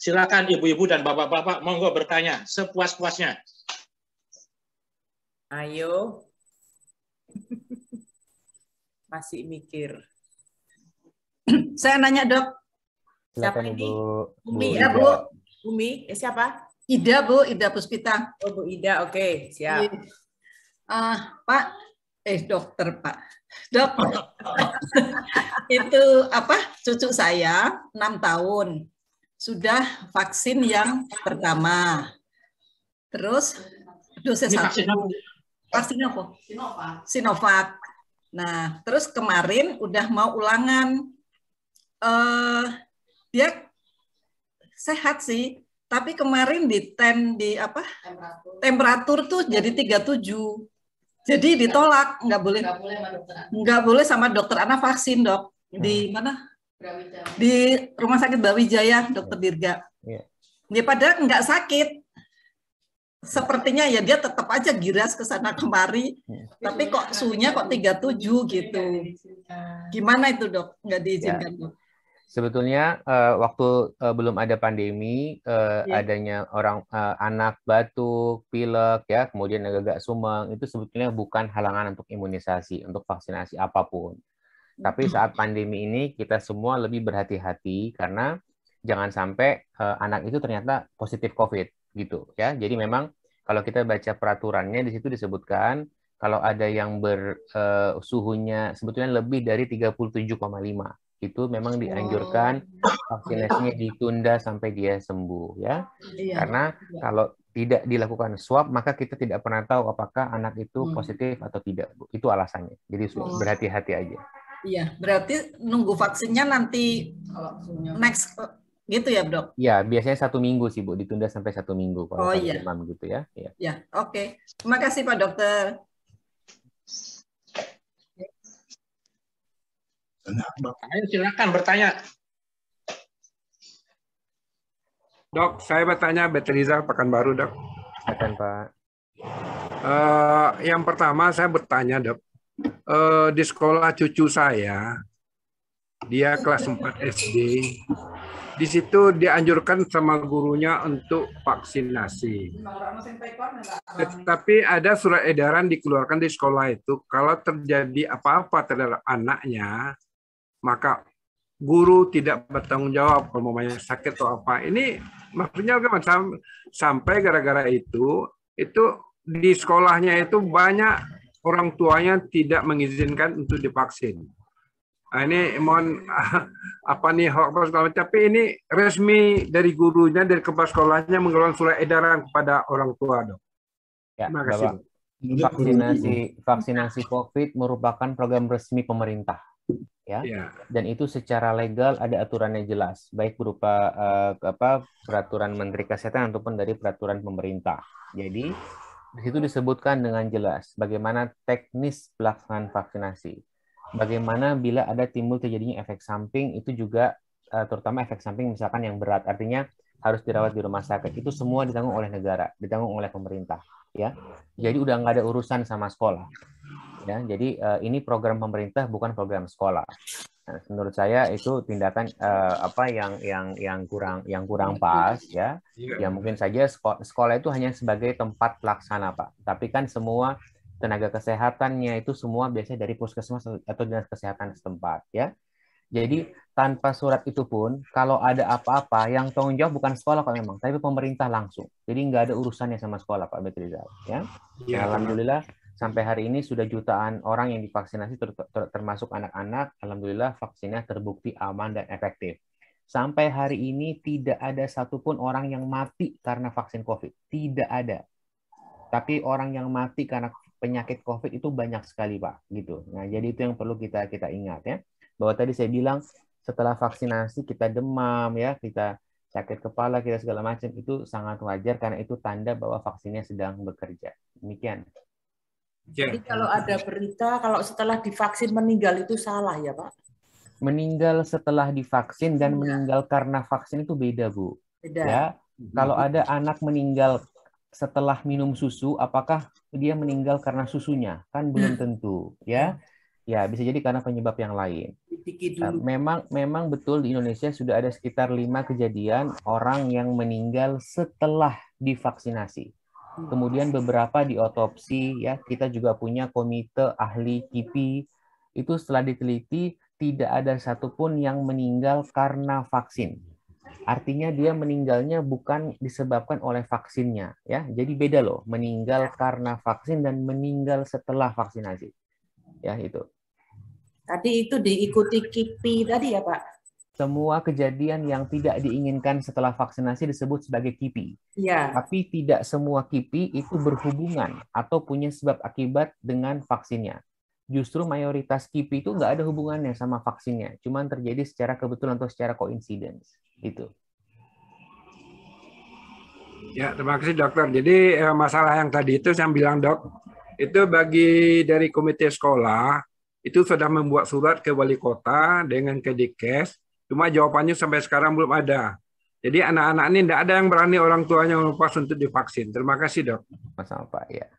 Silakan ibu-ibu dan bapak-bapak, monggo bertanya sepuas-puasnya. Ayo. Masih mikir. Saya nanya, Dok. Siapa Silakan, ini? Bu. Umi, Ya, Bu. Umi, siapa? Ida, Bu. Ida Puspita. Oh, Bu Ida, oke, siap. Pak, dokter, Pak. Dok, itu apa? Cucu saya 6 tahun. Sudah vaksin yang pertama. Terus dosis 1. Vaksin apa? Sinovac. Nah, terus kemarin udah mau ulangan. Dia sehat sih, tapi kemarin di temperatur tuh jadi 37. Jadi ditolak, nggak boleh sama dokter anak vaksin, Dok. Di mana? Di Rumah Sakit Brawijaya, Dokter Dirga. Ya, padahal nggak sakit. Sepertinya ya dia tetap aja giras ke sana kemari, tapi kok suhunya kok 37 gitu. Gimana itu, Dok? Nggak diizinkan, Dok? Sebetulnya waktu belum ada pandemi, adanya orang anak batuk, pilek, ya, kemudian agak-agak sumeng, itu sebetulnya bukan halangan untuk imunisasi, untuk vaksinasi apapun. Tapi saat pandemi ini kita semua lebih berhati-hati karena jangan sampai anak itu ternyata positif COVID gitu, ya. Jadi memang kalau kita baca peraturannya di situ disebutkan kalau ada yang suhunya sebetulnya lebih dari 37,5 itu memang dianjurkan vaksinasinya ditunda sampai dia sembuh, ya. Karena kalau tidak dilakukan swab maka kita tidak pernah tahu apakah anak itu positif atau tidak. Itu alasannya. Jadi berhati-hati aja. Iya, berarti nunggu vaksinnya nanti next gitu ya, Dok? Iya, biasanya 1 minggu sih, Bu. Ditunda sampai 1 minggu kalau demam gitu ya. Ya, oke. Terima kasih, Pak Dokter. Ayo silakan bertanya. Dok, saya bertanya, Betriza Pekanbaru, Dok. Silakan, Pak. Yang pertama saya bertanya, Dok. Di sekolah cucu saya, dia kelas 4 SD, di situ dianjurkan sama gurunya untuk vaksinasi. Tetapi ada surat edaran dikeluarkan di sekolah itu, kalau terjadi apa-apa terhadap anaknya, maka guru tidak bertanggung jawab kalau mamanya sakit atau apa. Ini maksudnya bagaimana? Sampai gara-gara itu di sekolahnya itu banyak orang tuanya tidak mengizinkan untuk divaksin. Nah, ini mohon apa nih hoax, tapi ini resmi dari gurunya, dari kepala sekolahnya mengeluarkan surat edaran kepada orang tua, Dok. Ya, Terima kasih. Bapak. Vaksinasi COVID merupakan program resmi pemerintah, ya. Dan itu secara legal ada aturannya jelas, baik berupa peraturan Menteri Kesehatan ataupun dari peraturan pemerintah. Jadi di situ disebutkan dengan jelas bagaimana teknis pelaksanaan vaksinasi. Bagaimana bila ada timbul terjadinya efek samping, itu juga terutama efek samping misalkan yang berat, artinya harus dirawat di rumah sakit, itu semua ditanggung oleh negara, ditanggung oleh pemerintah, ya. Jadi udah nggak ada urusan sama sekolah, ya. Jadi ini program pemerintah, bukan program sekolah. Nah, menurut saya itu tindakan yang kurang pas, ya. Ya mungkin saja sekolah itu hanya sebagai tempat pelaksana, Pak. Tapi kan semua tenaga kesehatannya itu semua biasanya dari puskesmas atau dinas kesehatan setempat, ya. Jadi tanpa surat itu pun kalau ada apa-apa yang tanggung jawab bukan sekolah kok memang, tapi pemerintah langsung. Jadi nggak ada urusannya sama sekolah, Pak Betrizal, ya. Alhamdulillah sampai hari ini sudah jutaan orang yang divaksinasi termasuk anak-anak. Alhamdulillah vaksinnya terbukti aman dan efektif. Sampai hari ini tidak ada satupun orang yang mati karena vaksin COVID, tidak ada. Tapi orang yang mati karena penyakit COVID itu banyak sekali, Pak, gitu. Nah, jadi itu yang perlu kita ingat, ya. Bahwa tadi saya bilang setelah vaksinasi kita demam, ya, kita sakit kepala, kita segala macam, itu sangat wajar karena itu tanda bahwa vaksinnya sedang bekerja. Demikian. Jadi kalau ada berita kalau setelah divaksin meninggal itu salah ya, Pak? Meninggal setelah divaksin dan meninggal karena vaksin itu beda, Bu. Beda. Ya, kalau ada anak meninggal setelah minum susu, apakah dia meninggal karena susunya? Kan belum tentu, ya. Ya, bisa jadi karena penyebab yang lain. Memang betul di Indonesia sudah ada sekitar 5 kejadian orang yang meninggal setelah divaksinasi. Kemudian beberapa diotopsi, ya. Kita juga punya komite ahli KIPI. Itu setelah diteliti tidak ada satupun yang meninggal karena vaksin. Artinya dia meninggalnya bukan disebabkan oleh vaksinnya, ya. Jadi beda loh, meninggal karena vaksin dan meninggal setelah vaksinasi. Ya, itu. Tadi itu diikuti KIPI tadi ya, Pak? Semua kejadian yang tidak diinginkan setelah vaksinasi disebut sebagai KIPI. Ya. Tapi tidak semua KIPI itu berhubungan atau punya sebab akibat dengan vaksinnya. Justru mayoritas KIPI itu nggak ada hubungannya sama vaksinnya, cuman terjadi secara kebetulan atau secara coincidence. Itu. Ya, terima kasih dokter. Jadi masalah yang tadi itu saya bilang, Dok, itu bagi dari komite sekolah itu sudah membuat surat ke wali kota dengan ke Dinkes, cuma jawabannya sampai sekarang belum ada. Jadi anak-anak ini tidak ada yang berani orang tuanya melepas untuk divaksin. Terima kasih, Dok. Sama Pak, ya.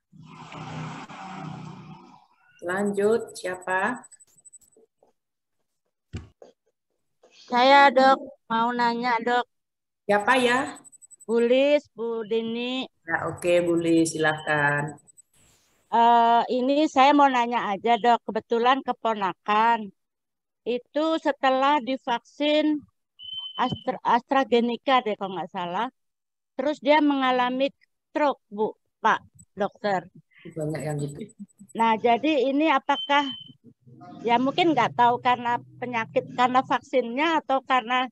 Lanjut, siapa? Saya, Dok, mau nanya, Dok. Siapa ya? Bu Lis, Bu Dini. Ya, oke, Bu Lis, silahkan. Ini saya mau nanya aja, Dok. Kebetulan keponakan itu setelah divaksin AstraZeneca deh kalau nggak salah. Terus dia mengalami stroke, Bu, Pak Dokter. Banyak yang gitu. Nah, jadi ini apakah ya mungkin nggak tahu karena penyakit, karena vaksinnya atau karena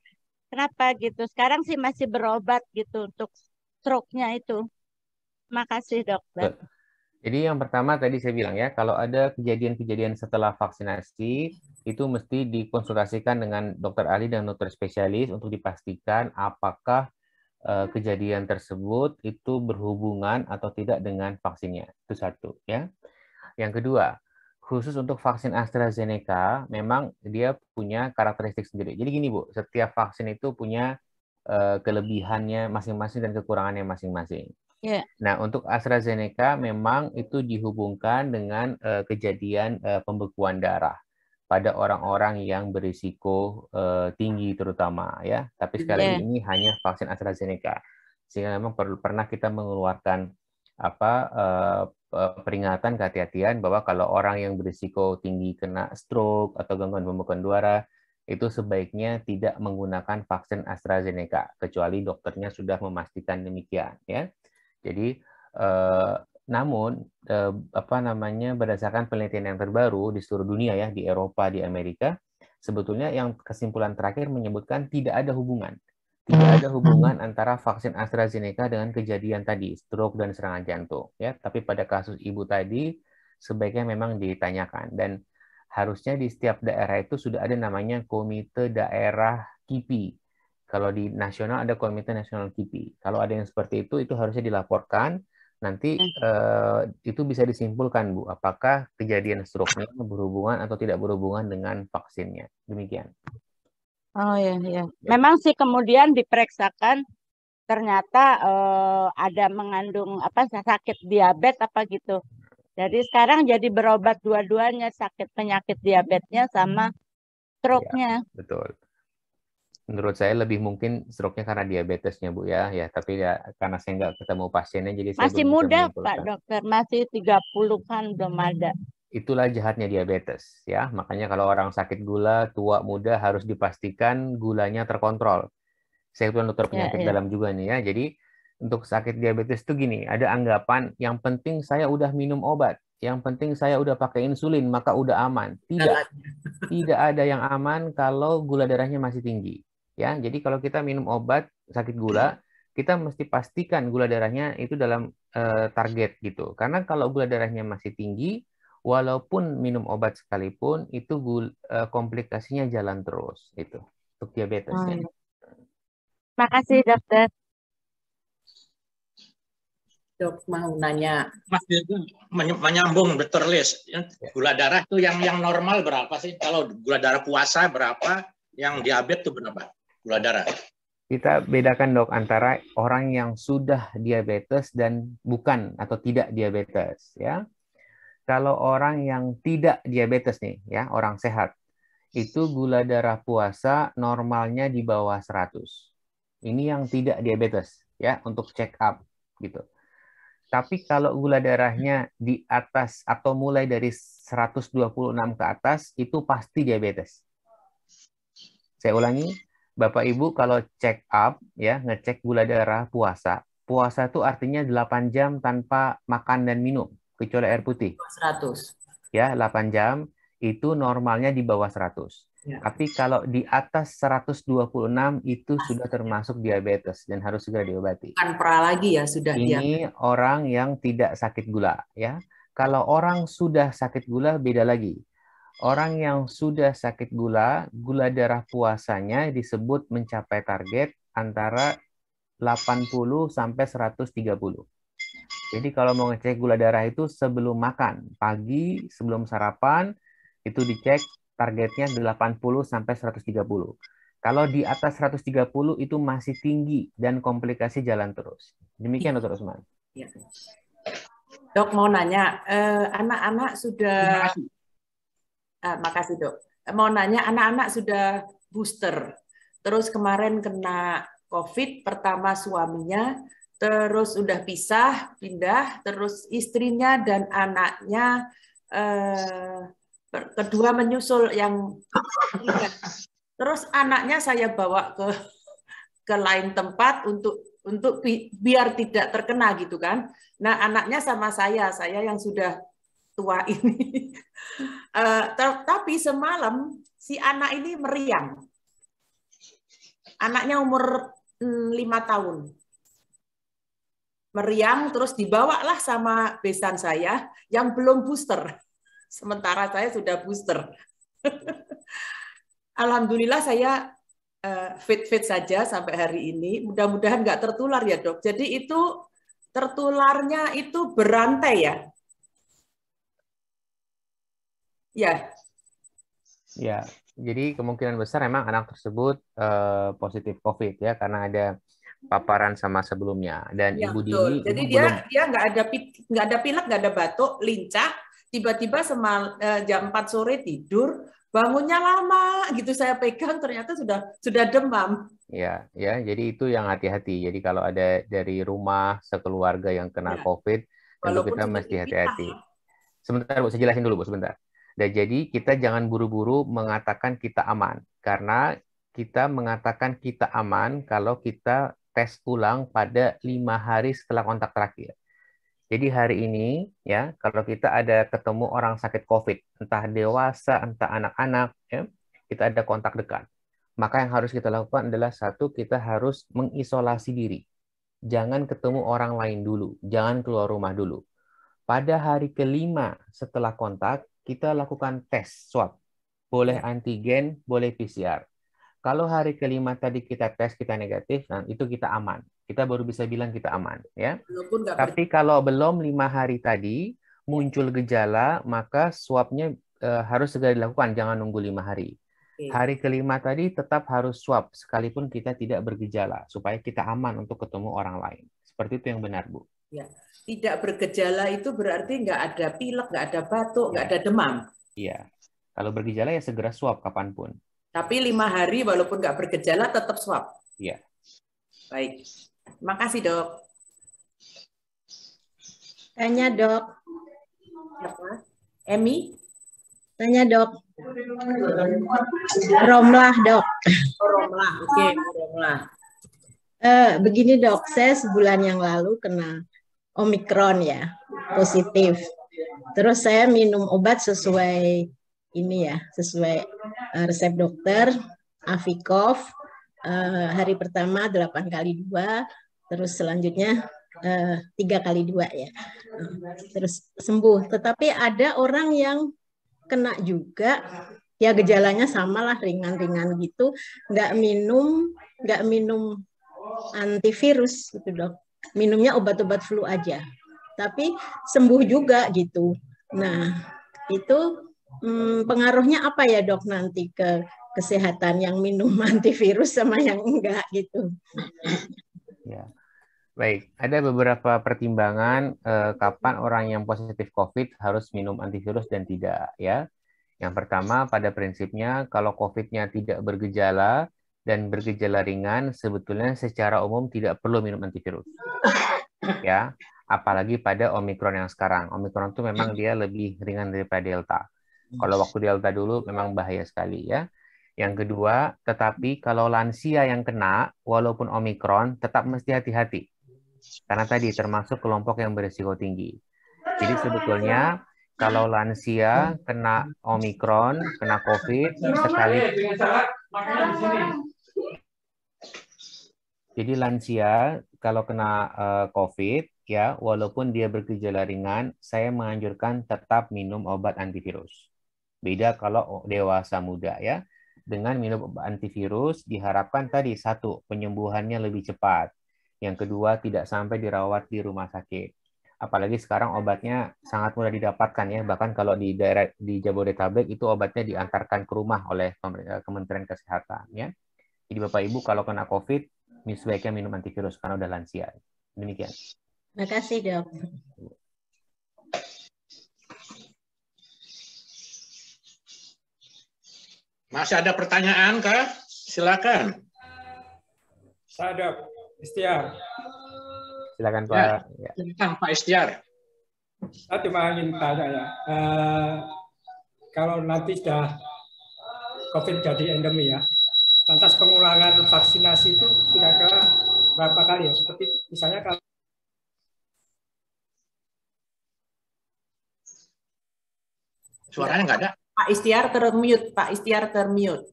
kenapa gitu. Sekarang sih masih berobat gitu untuk stroke-nya itu. Terima kasih, Dokter. Jadi yang pertama tadi saya bilang ya, kalau ada kejadian-kejadian setelah vaksinasi, itu mesti dikonsultasikan dengan dokter ahli dan dokter spesialis untuk dipastikan apakah kejadian tersebut itu berhubungan atau tidak dengan vaksinnya. Itu satu, ya. Yang kedua, khusus untuk vaksin AstraZeneca, memang dia punya karakteristik sendiri. Jadi gini, Bu, setiap vaksin itu punya kelebihannya masing-masing dan kekurangannya masing-masing. Yeah. Nah, untuk AstraZeneca memang itu dihubungkan dengan kejadian pembekuan darah. pada orang-orang yang berisiko tinggi terutama ya. Tapi sekali lagi ini hanya vaksin AstraZeneca. Sehingga memang pernah kita mengeluarkan peringatan kehati-hatian bahwa kalau orang yang berisiko tinggi kena stroke atau gangguan pembekuan darah itu sebaiknya tidak menggunakan vaksin AstraZeneca kecuali dokternya sudah memastikan demikian ya. Jadi namun berdasarkan penelitian yang terbaru di seluruh dunia ya, di Eropa, di Amerika, sebetulnya yang kesimpulan terakhir menyebutkan tidak ada hubungan antara vaksin AstraZeneca dengan kejadian tadi stroke dan serangan jantung ya. Tapi pada kasus ibu tadi sebaiknya memang ditanyakan, dan harusnya di setiap daerah itu sudah ada namanya komite daerah KIPI. Kalau di nasional ada komite nasional KIPI. Kalau ada yang seperti itu harusnya dilaporkan. Nanti itu bisa disimpulkan, Bu, apakah kejadian stroke-nya berhubungan atau tidak berhubungan dengan vaksinnya. Demikian. Oh ya. Memang sih kemudian diperiksakan ternyata ada mengandung sakit diabetes apa gitu. Jadi sekarang jadi berobat dua-duanya, sakit penyakit diabetesnya sama stroke-nya. Ya, betul. Menurut saya lebih mungkin stroke-nya karena diabetesnya, Bu ya. Tapi ya karena saya nggak ketemu pasiennya jadi saya masih muda, Pak Dokter, masih 30-an belum ada. Itulah jahatnya diabetes ya. Makanya kalau orang sakit gula tua muda harus dipastikan gulanya terkontrol. Saya bukan dokter penyakit dalam juga nih ya. Jadi untuk sakit diabetes itu gini, ada anggapan yang penting saya udah minum obat, yang penting saya udah pakai insulin maka udah aman. Tidak ada yang aman kalau gula darahnya masih tinggi. Ya, jadi kalau kita minum obat sakit gula, kita mesti pastikan gula darahnya itu dalam target gitu. Karena kalau gula darahnya masih tinggi, walaupun minum obat sekalipun, itu komplikasinya jalan terus itu untuk diabetes. Ya. Makasih, Dokter. Dok, mau nanya. Mas Dirga, menyambung Dr. Lis, gula darah itu yang normal berapa sih? Kalau gula darah puasa berapa? Yang diabetes itu berapa? Gula darah. Kita bedakan, Dok, antara orang yang sudah diabetes dan bukan atau tidak diabetes ya. Kalau orang yang tidak diabetes nih ya, orang sehat, itu gula darah puasa normalnya di bawah 100. Ini yang tidak diabetes ya, untuk check up gitu. Tapi kalau gula darahnya di atas atau mulai dari 126 ke atas itu pasti diabetes. Saya ulangi, Bapak Ibu kalau check up ya, ngecek gula darah puasa. Puasa itu artinya 8 jam tanpa makan dan minum kecuali air putih. 100. Ya, 8 jam itu normalnya di bawah 100. Ya. Tapi kalau di atas 126 itu sudah termasuk diabetes dan harus segera diobati. Bukan pra lagi ya, sudah ini diabetes. Orang yang tidak sakit gula ya. Kalau orang sudah sakit gula beda lagi. Orang yang sudah sakit gula, gula darah puasanya disebut mencapai target antara 80 sampai 130. Jadi kalau mau ngecek gula darah itu sebelum makan, pagi sebelum sarapan itu dicek targetnya 80 sampai 130. Kalau di atas 130 itu masih tinggi dan komplikasi jalan terus. Demikian Dr. Usman. Ya. Dok mau nanya, anak-anak sudah makasih Dok. Mau nanya, anak-anak sudah booster. Terus kemarin kena COVID, pertama suaminya, terus udah pisah, pindah, terus istrinya dan anaknya kedua menyusul yang terus anaknya saya bawa ke lain tempat untuk biar tidak terkena gitu kan. Nah anaknya sama saya yang sudah tua ini. Tapi semalam si anak ini meriang. Anaknya umur 5 tahun. Meriang terus dibawalah sama besan saya yang belum booster. Sementara saya sudah booster. Alhamdulillah saya fit-fit saja sampai hari ini. Mudah-mudahan nggak tertular ya Dok. Jadi itu tertularnya itu berantai ya? Ya. Ya, jadi kemungkinan besar memang anak tersebut positif COVID ya karena ada paparan sama sebelumnya dan ya, Ibu betul. Dini. Jadi dia nggak ada pilek, nggak ada batuk, lincah. Tiba-tiba jam 4 sore tidur, bangunnya lama gitu, saya pegang ternyata sudah demam. Ya, ya. Jadi itu yang hati-hati. Jadi kalau ada dari rumah sekeluarga yang kena Ya, COVID, tentu walaupun kita sudah mesti dipisah. hati-hati. Sebentar, Bu, saya jelasin dulu, Bu, sebentar. Dan jadi kita jangan buru-buru mengatakan kita aman, karena kita mengatakan kita aman kalau kita tes ulang pada 5 hari setelah kontak terakhir. Jadi hari ini ya, kalau kita ada ketemu orang sakit COVID, entah dewasa, entah anak-anak, ya, kita ada kontak dekat. Maka yang harus kita lakukan adalah satu, kita harus mengisolasi diri. Jangan ketemu orang lain dulu, jangan keluar rumah dulu. Pada hari kelima setelah kontak, kita lakukan tes swab. Boleh antigen, boleh PCR. Kalau hari kelima tadi kita tes, kita negatif, nah itu kita aman. Kita baru bisa bilang kita aman, ya. Tapi kalau belum 5 hari tadi muncul gejala, maka swabnya harus segera dilakukan, jangan nunggu 5 hari. Hari kelima tadi tetap harus swab, sekalipun kita tidak bergejala, supaya kita aman untuk ketemu orang lain. Seperti itu yang benar, Bu. Ya. Tidak bergejala itu berarti nggak ada pilek, nggak ada batuk, nggak ada demam. Iya. Kalau bergejala ya segera swab kapanpun. Tapi 5 hari walaupun nggak bergejala tetap swab. Iya. Baik. Terima kasih, Dok. Tanya, Dok. Siapa? Emi? Tanya, Dok. Romlah, Dok. Romlah. Oke, Romlah. Begini, Dok. Saya sebulan yang lalu kena Omikron ya, positif. Terus saya minum obat sesuai ini ya, sesuai resep dokter, Avikov, hari pertama 8 kali 2, terus selanjutnya 3 kali 2 ya. Terus sembuh. Tetapi ada orang yang kena juga, ya gejalanya sama lah, ringan-ringan gitu, nggak minum antivirus gitu, Dok. Minumnya obat-obat flu aja, tapi sembuh juga gitu. Nah, itu pengaruhnya apa ya, Dok, nanti ke kesehatan yang minum antivirus sama yang enggak gitu? Ya. Baik, ada beberapa pertimbangan kapan orang yang positif COVID harus minum antivirus dan tidak, ya. Yang pertama, pada prinsipnya kalau COVID-nya tidak bergejala dan bergejala ringan, sebetulnya secara umum tidak perlu minum antivirus. Ya, apalagi pada Omikron yang sekarang. Omikron itu memang dia lebih ringan daripada Delta. Kalau waktu Delta dulu memang bahaya sekali, ya. Yang kedua, tetapi kalau lansia yang kena, walaupun Omikron, tetap mesti hati-hati. Karena tadi termasuk kelompok yang berisiko tinggi. Jadi sebetulnya kalau lansia kena Omikron, kena COVID, jadi lansia kalau kena COVID, ya walaupun dia bergejala ringan, saya menganjurkan tetap minum obat antivirus. Beda kalau dewasa muda, ya. Dengan minum obat antivirus diharapkan tadi satu, penyembuhannya lebih cepat. Yang kedua, tidak sampai dirawat di rumah sakit. Apalagi sekarang obatnya sangat mudah didapatkan, ya. Bahkan kalau di daerah di Jabodetabek itu obatnya diantarkan ke rumah oleh Kementerian Kesehatan, ya. Jadi Bapak Ibu kalau kena COVID, sebaiknya minum antivirus karena udah lansia. Demikian. Terima kasih, Dok. Masih ada pertanyaan, Kak? Silakan. Saya, Dok. Istiar. Silakan Pak. Ya. Silakan Pak Istiar. Saya cuma ingin tanya ya, kalau nanti sudah COVID jadi endemi ya, lantas pengulangan vaksinasi itu kira-kira berapa kali ya? Seperti misalnya kalau suaranya nggak ada. Pak Istiar termute, Pak Istiar termute.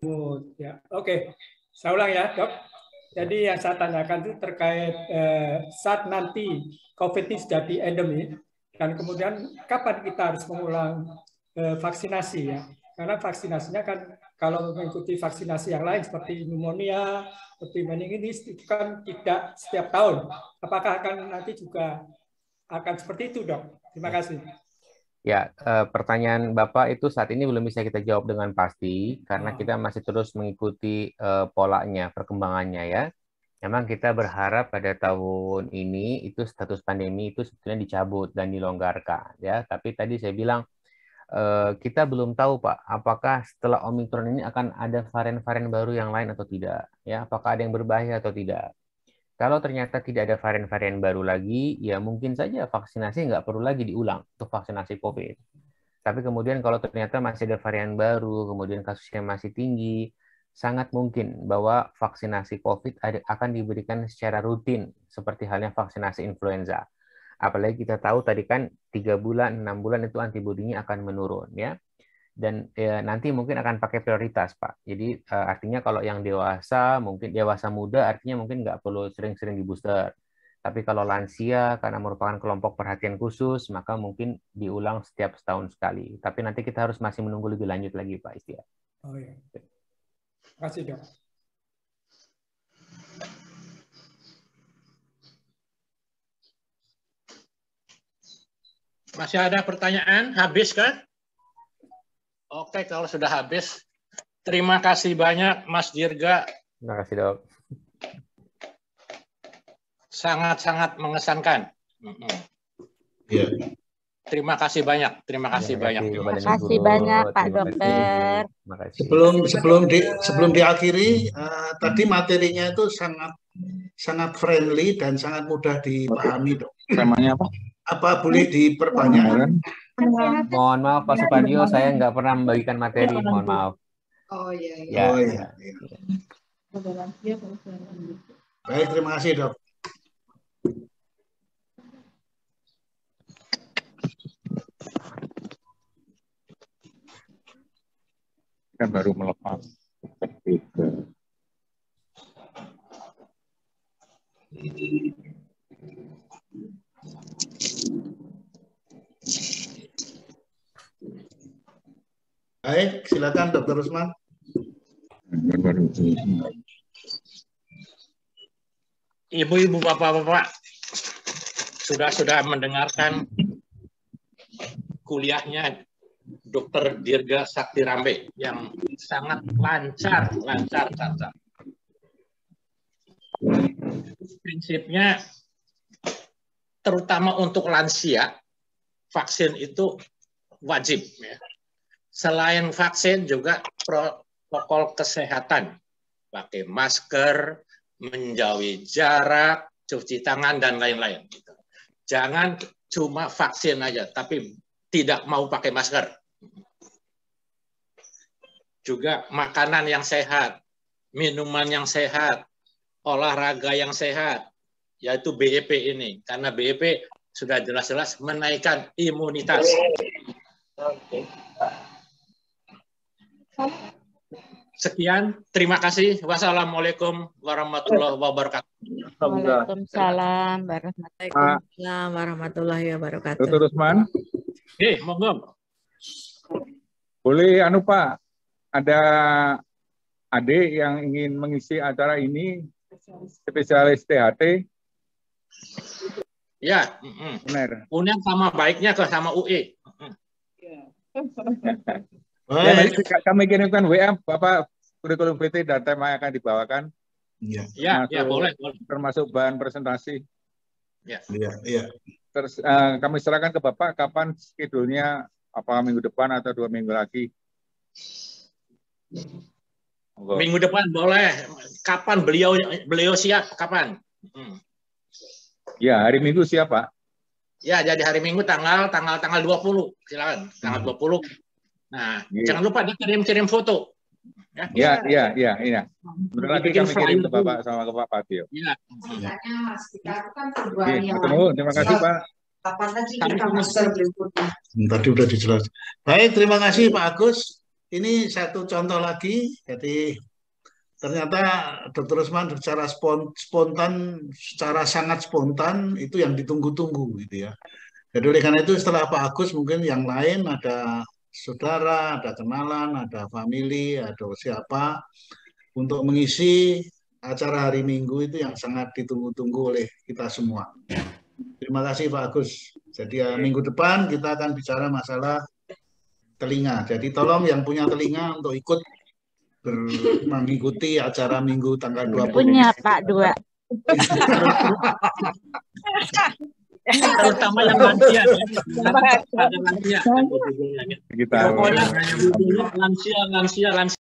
Ya, oke. Saya ulang ya, Dok. Jadi yang saya tanyakan itu terkait saat nanti COVID ini jadi endemi, dan kemudian kapan kita harus mengulang vaksinasi ya? Karena vaksinasinya kan kalau mengikuti vaksinasi yang lain seperti pneumonia, seperti meningitis itu kan tidak setiap tahun. Apakah akan nanti juga akan seperti itu, Dok? Terima kasih. Ya, pertanyaan Bapak itu saat ini belum bisa kita jawab dengan pasti karena kita masih terus mengikuti polanya, perkembangannya ya. Memang kita berharap pada tahun ini itu status pandemi itu sebetulnya dicabut dan dilonggarkan ya. Tapi tadi saya bilang kita belum tahu Pak, apakah setelah Omikron ini akan ada varian-varian baru yang lain atau tidak, ya, apakah ada yang berbahaya atau tidak. Kalau ternyata tidak ada varian-varian baru lagi, ya mungkin saja vaksinasi nggak perlu lagi diulang untuk vaksinasi COVID. Tapi kemudian kalau ternyata masih ada varian baru, kemudian kasusnya masih tinggi, sangat mungkin bahwa vaksinasi COVID akan diberikan secara rutin, seperti halnya vaksinasi influenza. Apalagi kita tahu tadi kan 3 bulan, 6 bulan itu antibodinya akan menurun, ya. Dan nanti mungkin akan pakai prioritas, Pak. Jadi artinya kalau yang dewasa, mungkin dewasa muda, artinya mungkin nggak perlu sering-sering di booster. Tapi kalau lansia, karena merupakan kelompok perhatian khusus, maka mungkin diulang setiap setahun sekali. Tapi nanti kita harus masih menunggu lebih lanjut lagi, Pak Istia. Oh iya. Terima kasih, Dok. Masih ada pertanyaan? Habis kan? Oke, kalau sudah habis, terima kasih banyak Mas Dirga. Terima kasih, Dok. Sangat-sangat mengesankan. Ya. Terima kasih banyak. Terima kasih banyak. Terima kasih banyak Pak Dokter. Sebelum diakhiri, tadi materinya itu sangat friendly dan sangat mudah dipahami, Dok. Temanya apa? Apa boleh diperbanyak? Mohon maaf Pak Supadio, saya nggak pernah membagikan materi, mohon maaf. Oh iya. Ya, oh iya. Baik, terima kasih Dok. Kan baru melepas. Baik, silakan Dr. Usman. Ibu-ibu, bapak-bapak, sudah mendengarkan kuliahnya Dr. Dirga Saktirambe yang sangat lancar. Prinsipnya, terutama untuk lansia, vaksin itu wajib. Ya. Selain vaksin juga protokol kesehatan, pakai masker, menjauhi jarak, cuci tangan, dan lain-lain. Jangan cuma vaksin aja, tapi tidak mau pakai masker. Juga makanan yang sehat, minuman yang sehat, olahraga yang sehat, yaitu BEP ini. Karena BEP sudah jelas-jelas menaikkan imunitas. Sekian, terima kasih. Wassalamualaikum warahmatullahi wabarakatuh. Waalaikumsalam warahmatullahi wabarakatuh. Dr. Usman. Monggo. Boleh Pak, ada adik yang ingin mengisi acara ini, spesialis THT. Ya, benar. Unen sama baiknya ke sama UI. Ya, kami kirimkan WA Bapak kurikulum PT dan tema yang akan dibawakan. Iya. Ya, boleh. Termasuk bahan presentasi. Iya. Terus kami serahkan ke Bapak kapan schedule-nya, apa minggu depan atau 2 minggu lagi. Minggu depan boleh. Kapan beliau siap? Kapan? Ya, hari Minggu siap, Pak. Ya, jadi hari Minggu tanggal 20. Silakan, tanggal 20. Nah, jangan lupa dikirim foto. Iya. Bentar lagi kami kirim ke Bapak sama ke Pak Patio. Iya. Terima kasih, Pak. Tadi sudah dijelaskan. Baik, terima kasih Pak Agus. Ini satu contoh lagi. Jadi ternyata Dr. Usman secara sangat spontan itu yang ditunggu-tunggu gitu ya. Jadi oleh karena itu setelah Pak Agus mungkin yang lain ada saudara, ada kenalan, ada family, ada siapa untuk mengisi acara hari Minggu itu yang sangat ditunggu-tunggu oleh kita semua. Terima kasih Pak Agus. Jadi minggu depan kita akan bicara masalah telinga. Jadi tolong yang punya telinga untuk ikut mengikuti acara Minggu tanggal 20. Punya Pak 2. terutama yang lansia. Lansia. Kita Pokoknya lansia.